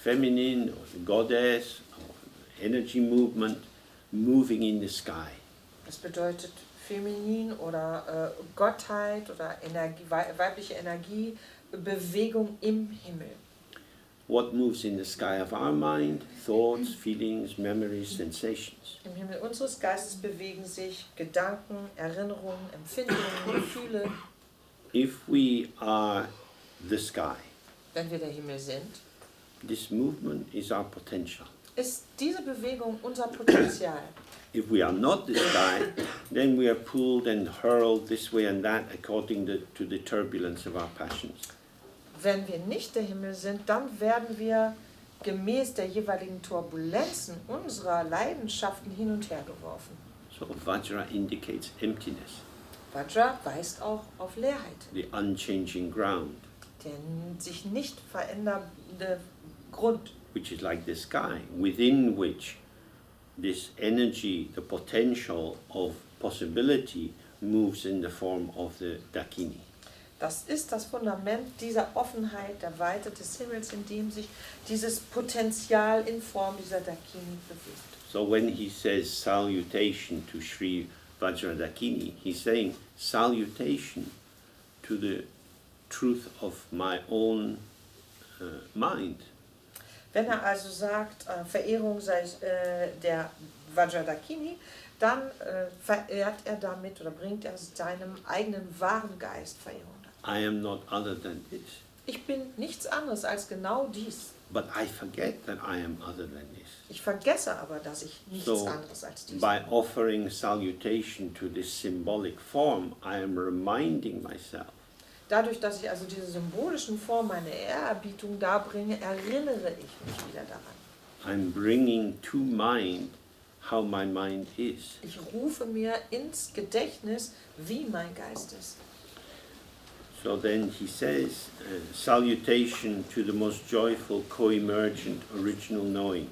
feminine, or goddess, or energy movement, moving in the sky. das bedeutet feminin oder Gottheit oder Energie, weibliche Energie, Bewegung im Himmel. What moves in the sky of our mind? Thoughts, feelings, memories, sensations. Im Himmel unseres Geistes bewegen sich Gedanken, Erinnerungen, Empfindungen, Gefühle. If we are the sky, Wenn wir der Himmel sind, this movement is our potential. ist diese Bewegung unser Potenzial. If we are not the sky, then we are pulled and hurled this way and that according to the turbulence of our passions. Wenn wir nicht der Himmel sind, dann werden wir gemäß der jeweiligen Turbulenzen unserer Leidenschaften hin und her geworfen. So Vajra indicates emptiness, Vajra weist auch auf Leerheit, the unchanging ground, der sich nicht verändernde Grund, which is like the sky, within which this energy, the potential of possibility, moves in the form of the Dakini. Das ist das Fundament dieser Offenheit, der Weite des Himmels, in dem sich dieses Potenzial in Form dieser Dakini bewegt. So when he says salutation to Sri Vajradakini, he's saying salutation to the truth of my own mind. Wenn er also sagt, Verehrung sei der Vajradakini, dann verehrt er damit oder bringt er seinem eigenen wahren Geist Verehrung. I am not other than this. Ich bin nichts anderes als genau dies. But I forget that I am other than this. Ich vergesse aber, dass ich nichts So, anderes als dies by bin. offering salutation to this symbolic form, I am reminding myself Dadurch, dass ich also diese symbolischen Formen, meine Ehrerbietung darbringe, erinnere ich mich wieder daran. I'm bringing to mind how my mind is. Ich rufe mir ins Gedächtnis, wie mein Geist ist. So then he says, salutation to the most joyful, co-emergent, original knowing.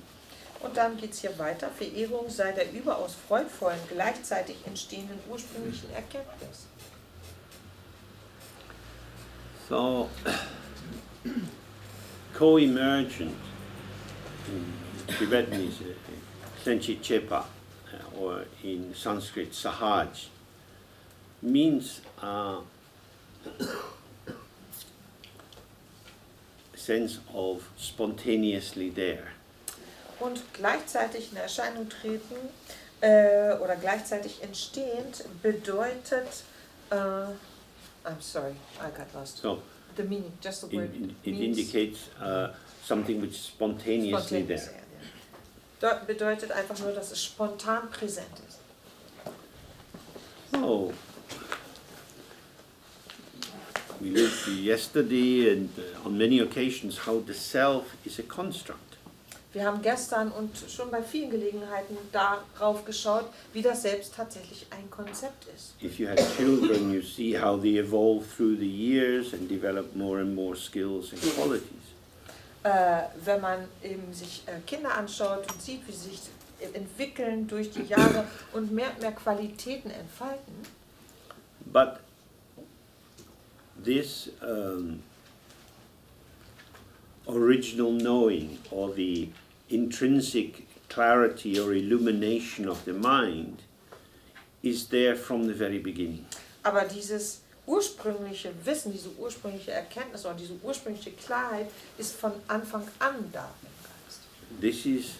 Und dann geht es hier weiter. Verehrung sei der überaus freudvollen, gleichzeitig entstehenden ursprünglichen Erkenntnis. So, co-emergent, in Tibetan is Senchi-Chepa, or in Sanskrit Sahaj, means sense of spontaneously there. Und gleichzeitig in Erscheinung treten oder gleichzeitig entstehend bedeutet, I'm sorry, I got lost. So The meaning, just the word it means indicates something which is spontaneously there. spontaneous, Dort bedeutet einfach nur, dass es spontan präsent ist. Oh, we looked yesterday and on many occasions how the self is a construct. Wir haben gestern und schon bei vielen Gelegenheiten darauf geschaut, wie das Selbst tatsächlich ein Konzept ist. If you have children, you see how they evolve through the years and develop more and more skills and qualities. Wenn man eben sich Kinder anschaut und sieht, wie sie sich entwickeln durch die Jahre und mehr Qualitäten entfalten. But this original knowing, or the intrinsic clarity or illumination of the mind, is there from the very beginning. Aber dieses ursprüngliche Wissen, diese ursprüngliche Erkenntnis oder diese ursprüngliche Klarheit ist von Anfang an da im Geist. This is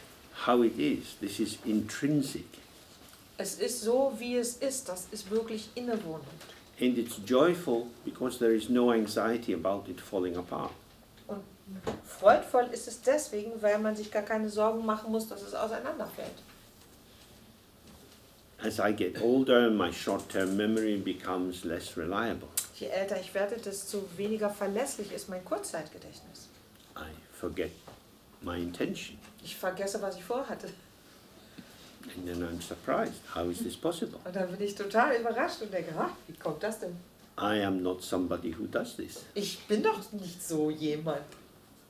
how it is. This is intrinsic. Es ist so, wie es ist. Das ist wirklich innewohnend. And it's joyful because there is no anxiety about it falling apart. Und freudvoll ist es deswegen, weil man sich gar keine Sorgen machen muss, dass es auseinanderfällt. As I get older, my short-term memory becomes less reliable. Je älter ich werde, desto weniger verlässlich ist mein Kurzzeitgedächtnis. I forget my intention. Ich vergesse, was ich vorhatte. And then I'm surprised. How is this possible? Und dann bin ich total überrascht und denke, wie kommt das denn? I am not somebody who does this. Ich bin doch nicht so jemand.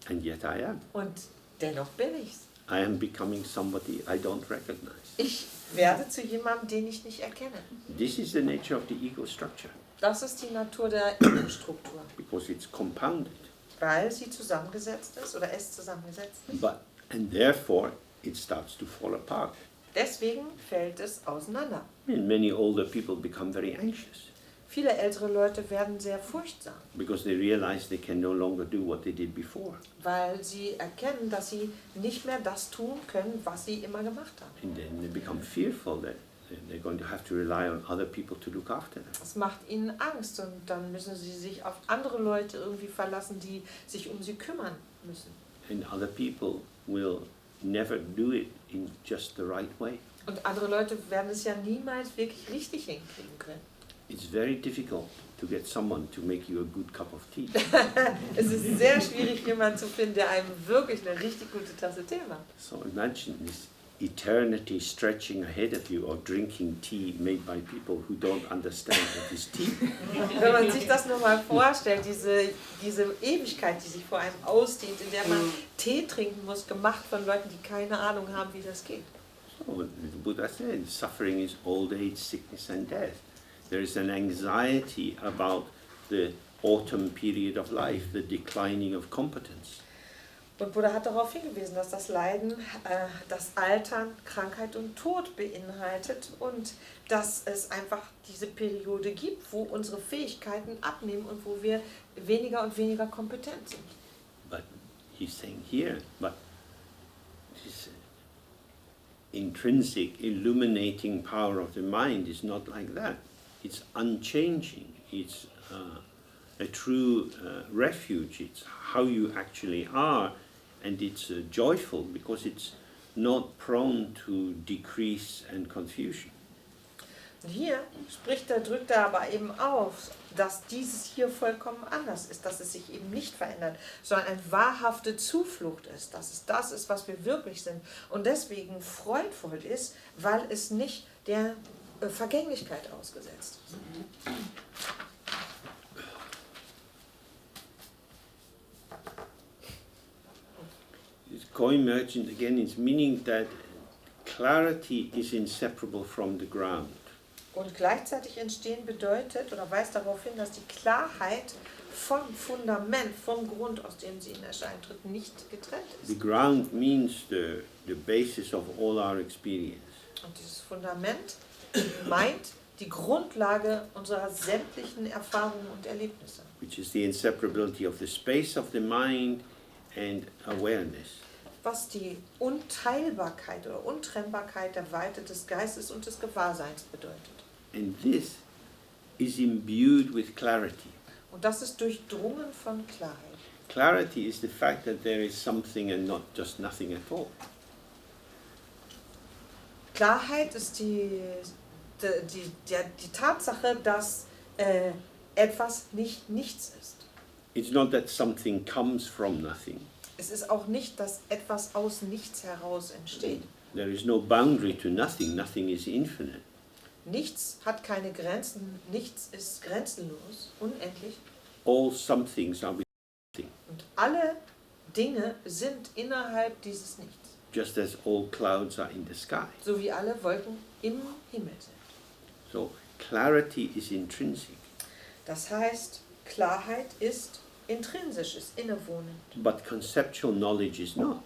And yet I am. Und dennoch bin ich's. I am becoming somebody I don't recognize. Ich werde zu jemandem, den ich nicht erkenne. This is the nature of the ego structure, Das ist die Natur der Ego-Struktur, because it's compounded. weil sie zusammengesetzt ist oder es zusammengesetzt ist. And therefore, it starts to fall apart. Deswegen fällt es auseinander. And many older people become very anxious Viele ältere Leute werden sehr furchtsam, because they realize they can no longer do what they did before. weil sie erkennen, dass sie nicht mehr das tun können, was sie immer gemacht haben. And then they become fearful that they're going to have to rely on other people to look after them. Das macht ihnen Angst und dann müssen sie sich auf andere Leute irgendwie verlassen, die sich um sie kümmern müssen. And other people will never do it in just the right way. Und andere Leute werden es ja niemals wirklich richtig hinkriegen können. It's very difficult to get someone to make you a good cup of tea. Es ist sehr schwierig, jemanden zu finden, der einem wirklich eine richtig gute Tasse Tee macht. So imagine this eternity stretching ahead of you or drinking tea made by people who don't understand what is tea. Wenn man sich das nur mal vorstellt, diese Ewigkeit, die sich vor einem ausdehnt, in der man Tee trinken muss, gemacht von Leuten, die keine Ahnung haben, wie das geht. So the Buddha said, suffering is old age, sickness and death. There is an anxiety about the autumn period of life, the declining of competence. Und Buddha hat darauf hingewiesen, dass das Leiden, das Altern, Krankheit und Tod beinhaltet und dass es einfach diese Periode gibt, wo unsere Fähigkeiten abnehmen und wo wir weniger und weniger kompetent sind. But he's saying here, but this intrinsic illuminating power of the mind is not like that. It's unchanging. It's a true refuge. It's how you actually are, and it's joyful because it's not prone to decrease and confusion. Und hier drückt er aber eben auf, dass dieses hier vollkommen anders ist, dass es sich eben nicht verändert, sondern eine wahrhafte Zuflucht ist, dass es das ist, was wir wirklich sind und deswegen freudvoll ist, weil es nicht der Vergänglichkeit ausgesetzt ist. It's co-emergent again, it's meaning that clarity is inseparable from the ground. Und gleichzeitig entstehen bedeutet oder weist darauf hin, dass die Klarheit vom Fundament, vom Grund, aus dem sie in Erscheinung tritt, nicht getrennt The ist. ground means the basis of all our experience. Und dieses Fundament meint die Grundlage unserer sämtlichen Erfahrungen und Erlebnisse. Which is the inseparability of the space of the mind and awareness. Was die Unteilbarkeit oder Untrennbarkeit der Weite des Geistes und des Gewahrseins bedeutet. And this is imbued with clarity. Und das ist durchdrungen von Klarheit. Clarity is the fact that there is something and not just nothing at all. Klarheit ist die Tatsache, dass etwas nicht nichts ist. It's not that something comes from nothing. Es ist auch nicht, dass etwas aus nichts heraus entsteht. There is no boundary to nothing. Nothing is infinite. Nichts hat keine Grenzen, nichts ist grenzenlos, unendlich. All somethings are within nothing. Und alle Dinge sind innerhalb dieses Nichts. Just as all clouds are in the sky. So wie alle Wolken im Himmel sind. So clarity is intrinsic. Das heißt, Klarheit ist intrinsisch, ist innewohnend. But conceptual knowledge is not.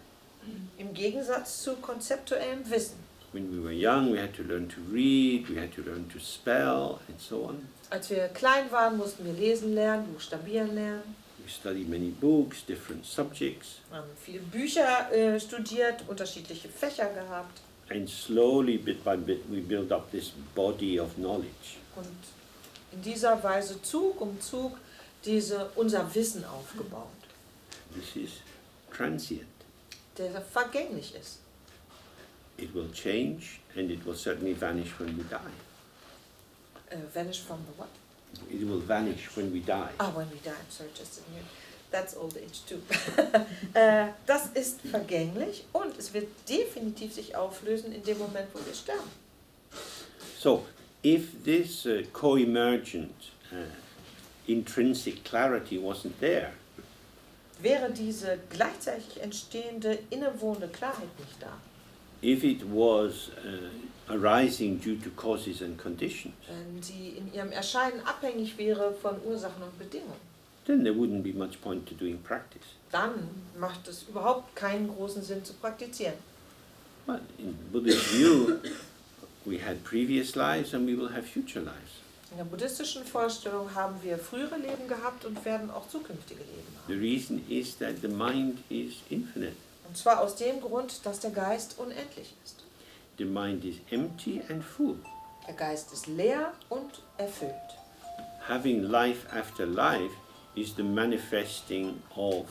Im Gegensatz zu konzeptuellem Wissen. When we were young, we had to learn to read, we had to learn to spell, and so on. Als wir klein waren, mussten wir lesen lernen, buchstabieren lernen. We studied many books, different subjects, Wir haben viele Bücher studiert, unterschiedliche Fächer gehabt. and slowly, bit by bit, we build up this body of knowledge. Und in dieser Weise Zug um Zug unser Wissen aufgebaut, This is transient. der vergänglich ist. It will change, and it will certainly vanish when we die. Vanish from the what? It will vanish when we die. Ah, when we die, I'm sorry, just in here. That's old age too. Das ist vergänglich und es wird definitiv sich auflösen in dem Moment, wo wir sterben. So, if this co-emergent intrinsic clarity wasn't there, Wäre diese gleichzeitig entstehende innewohnende Klarheit nicht da, if it was arising due to causes and conditions, wenn sie in ihrem Erscheinen abhängig wäre von Ursachen und Bedingungen, then there wouldn't be much point to doing practice. dann macht es überhaupt keinen großen Sinn zu praktizieren. But in Buddhist view, we had previous lives and we will have future lives. In der buddhistischen Vorstellung haben wir frühere Leben gehabt und werden auch zukünftige Leben The haben. reason is that the mind is infinite. Und zwar aus dem Grund, dass der Geist unendlich ist. The mind is empty and full. Der Geist ist leer und erfüllt. Having life after life is the manifesting of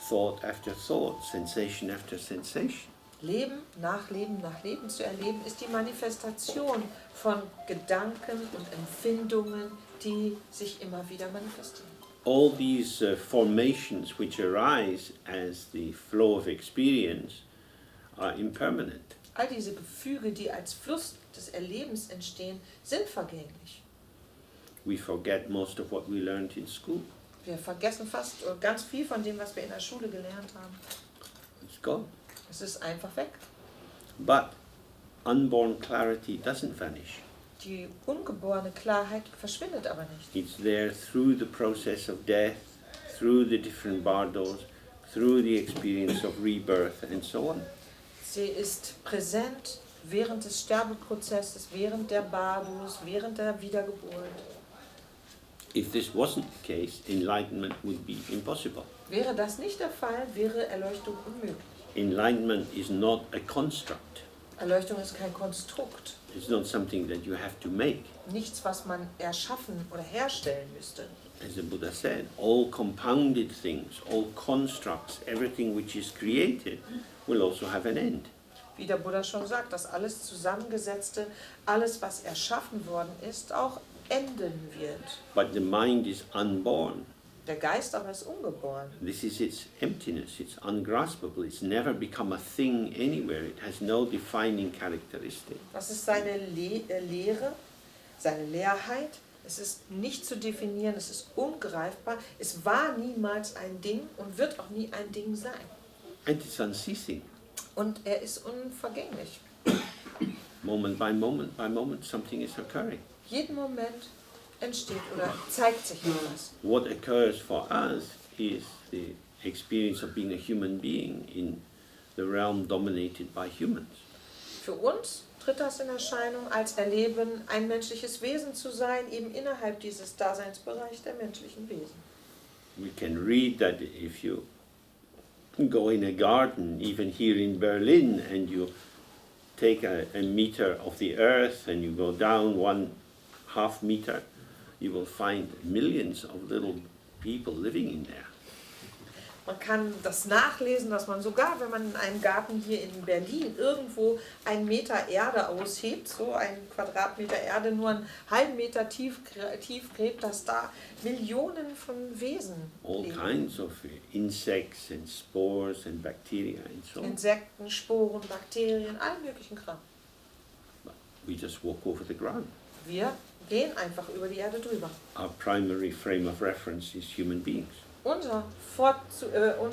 thought after thought, sensation after sensation. Leben nach Leben nach Leben zu erleben, ist die Manifestation von Gedanken und Empfindungen, die sich immer wieder manifestieren. All these formations which arise as the flow of experience are impermanent. All diese Gefüge, die als Fluss des Erlebens entstehen, sind vergänglich. We forget most of what we learned in school. Wir vergessen fast ganz viel von dem, was wir in der Schule gelernt haben. It's gone. Es ist einfach weg. But unborn clarity doesn't vanish. Die ungeborene Klarheit verschwindet aber nicht. It's there through the process of death, through the different bardos, through the experience of rebirth and so on. Sie ist präsent während des Sterbeprozesses, während der Bardus, während der Wiedergeburt. If this wasn't the case, enlightenment would be impossible. Wäre das nicht der Fall, wäre Erleuchtung unmöglich. Enlightenment is not a construct. Erleuchtung ist kein Konstrukt, It's not something that you have to make. nichts, was man erschaffen oder herstellen müsste. As the Buddha said, all compounded things, all constructs, everything which is created will also have an end. Wie der Buddha schon sagt, dass alles Zusammengesetzte, alles, was erschaffen worden ist, auch enden wird. But the mind is unborn. Der Geist aber ist ungeboren. This is its emptiness, it's ungraspable, it's never become a thing anywhere, it has no defining characteristic. Das ist seine Leere, seine Leerheit. Es ist nicht zu definieren, es ist ungreifbar. Es war niemals ein Ding und wird auch nie ein Ding sein. And it's unceasing. Und er ist unvergänglich. Moment by moment, something is occurring. Jeden Moment entsteht oder zeigt sich etwas. What occurs for us is the experience of being a human being in the realm dominated by humans. Für uns tritt das in Erscheinung als Erleben, ein menschliches Wesen zu sein, eben innerhalb dieses Daseinsbereichs der menschlichen Wesen. We can read that if you go in a garden, even here in Berlin, and you take a meter of the earth and you go down 1/2 meter, you will find millions of little people living in there. Man kann das nachlesen, dass man sogar, wenn man in einem Garten hier in Berlin irgendwo 1 Meter Erde aushebt, so 1 Quadratmeter Erde nur einen halben Meter tief gräbt, dass da Millionen von Wesen All leben. kinds of insects and spores and bacteria and so on. Insekten, Sporen, Bakterien, allen möglichen Kram. We just walk over the ground. Wir gehen einfach über die Erde drüber. Our primary frame of reference is human beings. Unser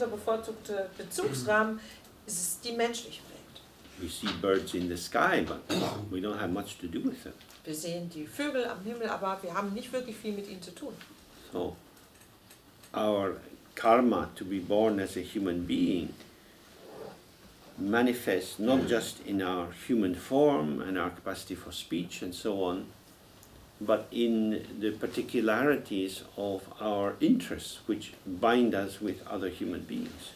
bevorzugter Bezugsrahmen ist die menschliche Welt. We see birds in the sky, but we don't have much to do with them. Wir sehen die Vögel am Himmel, aber wir haben nicht wirklich viel mit ihnen zu tun. So, our karma to be born as a human being manifests not just in our human form and our capacity for speech and so on, but in the particularities of our interests which bind us with other human beings.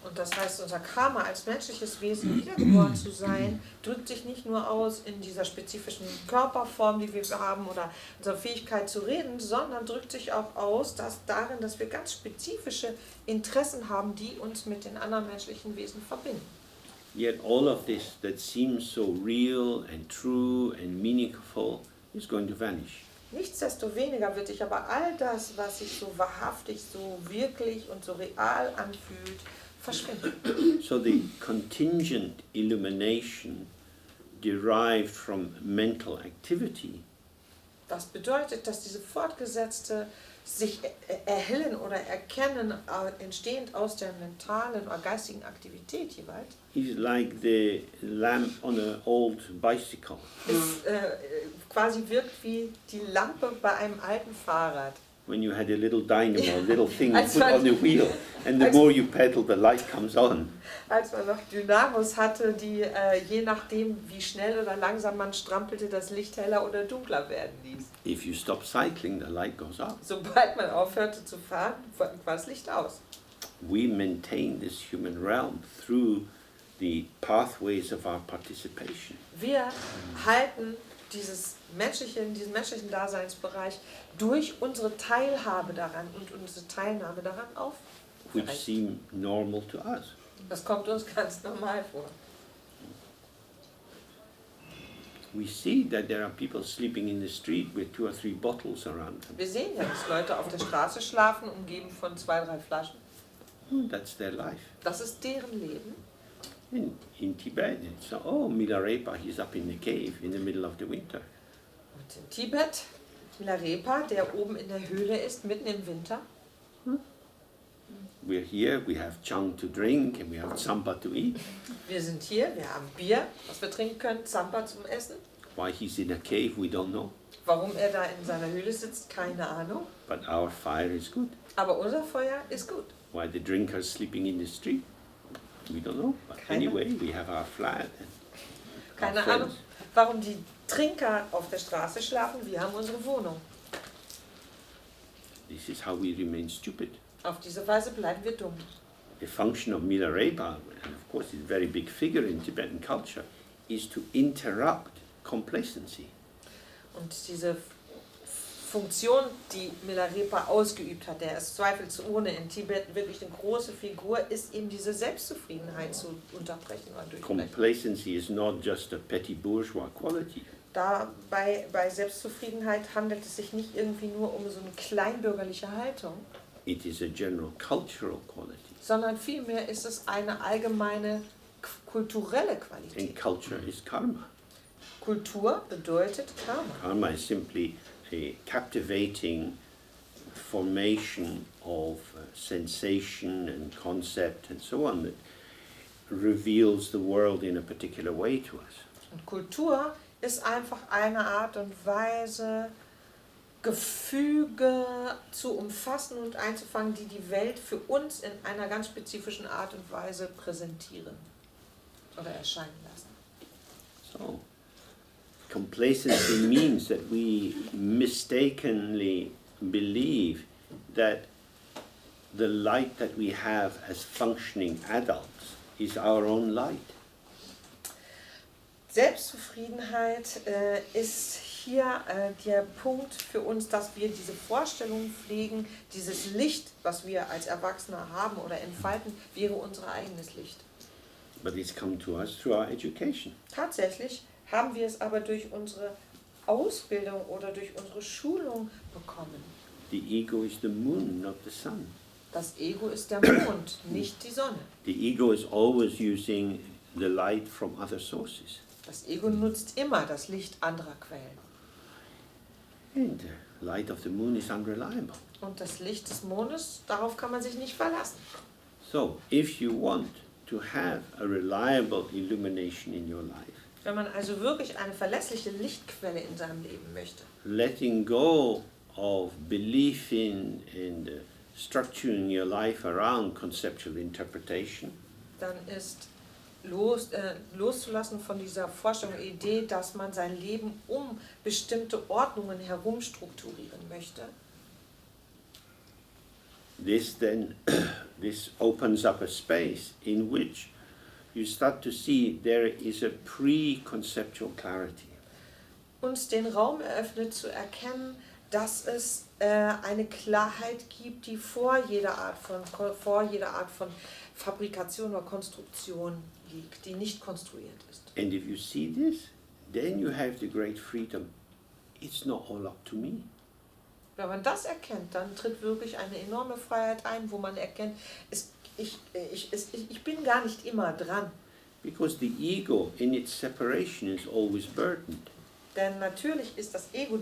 Und das heißt, unser Karma als menschliches Wesen wiedergeboren zu sein, drückt sich nicht nur aus in dieser spezifischen Körperform, die wir haben, oder unserer Fähigkeit zu reden, sondern drückt sich auch aus, darin, dass wir ganz spezifische Interessen haben, die uns mit den anderen menschlichen Wesen verbinden. Yet all of this that seems so real and true and meaningful is going to vanish. Nichtsdestoweniger wird sich aber all das, was sich so wahrhaftig, so wirklich und so real anfühlt, verschwinden. So the contingent illumination derived from mental activity Das bedeutet, dass diese fortgesetzte sich erhellen oder erkennen, entstehend aus der mentalen oder geistigen Aktivität jeweils, is like the lamp on an old bicycle. quasi wirkt wie die Lampe bei einem alten Fahrrad. when you had a little dynamo, a little thing you Als put man- on the wheel, and the als- more you pedal, the light comes on. Als man noch Dynamos hatte, die je nachdem, wie schnell oder langsam man strampelte, das Licht heller oder dunkler werden ließ. If you stop cycling, the light goes up. Sobald man aufhörte zu fahren, war das Licht aus. We maintain this human realm through the pathways of our participation. Wir halten diesen menschlichen Daseinsbereich durch unsere Teilhabe daran und unsere Teilnahme daran auf. Which seem normal to us. Das kommt uns ganz normal vor. We see that there are people sleeping in the street with 2 or 3 bottles around them. Wir sehen ja, dass Leute auf der Straße schlafen, umgeben von 2, 3 Flaschen. That's their life. Das ist deren Leben. In Tibet, it's, oh, Milarepa, he's up in the cave in the middle of the winter. Und in Tibet, Milarepa, der oben in der Höhle ist, mitten im Winter. We're here, we have chang to drink, and we have tsamba to eat. Wir sind hier, wir haben Bier, was wir trinken können, Zampa zum Essen. Why he's in a cave, we don't know. Warum er da in seiner Höhle sitzt, keine Ahnung. But our fire is good. Aber unser Feuer ist gut. Why the drinkers sleeping in the street, we don't know. But Keine- anyway, we have our flat and our Keine Ahnung, friends. warum die Trinker auf der Straße schlafen, wir haben unsere Wohnung. This is how we remain stupid. Auf diese Weise bleiben wir dumm. The function of Milarepa, and of course he's a very big figure in Tibetan culture, is to interrupt complacency. Und diese Funktion, die Milarepa ausgeübt hat, der ist zweifelsohne in Tibet wirklich eine große Figur, ist eben diese Selbstzufriedenheit zu unterbrechen oder durchbrechen. Complacency is not just a petty bourgeois quality. Bei Selbstzufriedenheit handelt es sich nicht irgendwie nur um so eine kleinbürgerliche Haltung, It is a general cultural quality. sondern vielmehr ist es eine allgemeine kulturelle And Qualität. culture is karma. Kultur bedeutet Karma. Karma is simply a captivating formation of sensation and concept and so on that reveals the world in a particular way to us. Und Kultur ist einfach eine Art und Weise, Gefüge zu umfassen und einzufangen, die die Welt für uns in einer ganz spezifischen Art und Weise präsentieren oder erscheinen lassen. So, complacency means that we mistakenly believe that the light that we have as functioning adults is our own light. Selbstzufriedenheit ist hier der Punkt für uns, dass wir diese Vorstellung pflegen, dieses Licht, was wir als Erwachsene haben oder entfalten, wäre unser eigenes Licht. But it's come to us through our education. Tatsächlich haben wir es aber durch unsere Ausbildung oder durch unsere Schulung bekommen. The ego is the moon, not the sun. Das Ego ist der Mond, nicht die Sonne. The ego is always using the light from other sources. Das Ego nutzt immer das Licht anderer Quellen. And the light of the moon is unreliable. Und das Licht des Mondes, darauf kann man sich nicht verlassen. So, if you want to have a reliable illumination in your life, Wenn man also wirklich eine verlässliche Lichtquelle in seinem Leben möchte, letting go of belief in and structuring your life around conceptual interpretation, dann ist loszulassen von dieser Vorstellung, Idee, dass man sein Leben um bestimmte Ordnungen herum strukturieren möchte. This opens up a space in which you start to see there is a pre-conceptual clarity. Uns den Raum eröffnet zu erkennen, dass es eine Klarheit gibt, die vor jeder Art von Fabrikation oder Konstruktion liegt, die nicht konstruiert ist. And if you see this, then you have the great freedom. It's not all up to me. Wenn man das erkennt, dann tritt wirklich eine enorme Freiheit ein, wo man erkennt, ich bin gar nicht immer dran. Because the ego in its separation is always burdened. Denn natürlich ist das Ego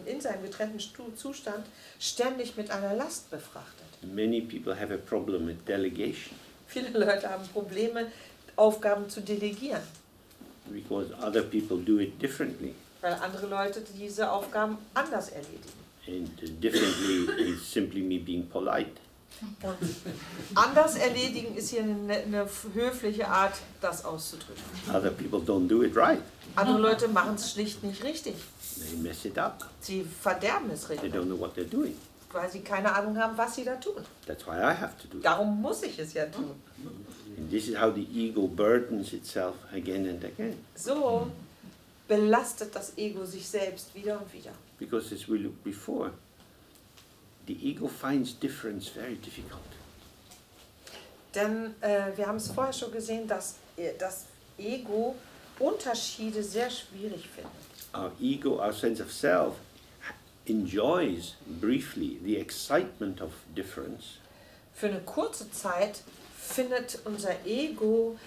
in seinem getrennten Zustand ständig mit einer Last befrachtet. Many people have a problem with delegation Viele Leute haben Probleme, Aufgaben zu delegieren, because other people do it differently. weil andere Leute diese Aufgaben anders erledigen. And differently is simply me being polite. Und anders erledigen ist hier eine höfliche Art, das auszudrücken. Other people don't do it right. Andere Leute machen es schlicht nicht richtig. They mess it up. Sie verderben es They richtig, don't know what they're doing. weil sie keine Ahnung haben, was sie da tun. That's why I have to do it. Darum muss ich es ja tun. And this is how the ego burdens itself again and again. So belastet das Ego sich selbst wieder und wieder. Because as we looked before, the ego finds difference very difficult. Denn wir haben es vorher schon gesehen, dass das Ego Unterschiede sehr schwierig findet. Our ego, our sense of self, enjoys briefly the excitement of difference, Für eine kurze Zeit findet unser Ego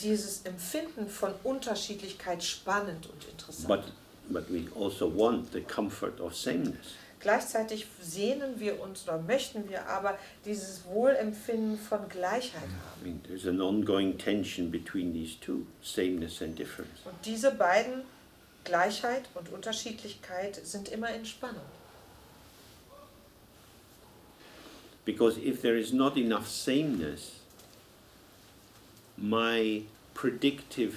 dieses Empfinden von Unterschiedlichkeit spannend und interessant. but we also want the comfort of sameness. Gleichzeitig sehnen wir uns oder möchten wir aber dieses Wohlempfinden von Gleichheit haben. I mean, there's an ongoing tension between these two, sameness and difference. Und diese beiden, Gleichheit und Unterschiedlichkeit, sind immer in Spannung. Because if there is not enough sameness, my predictive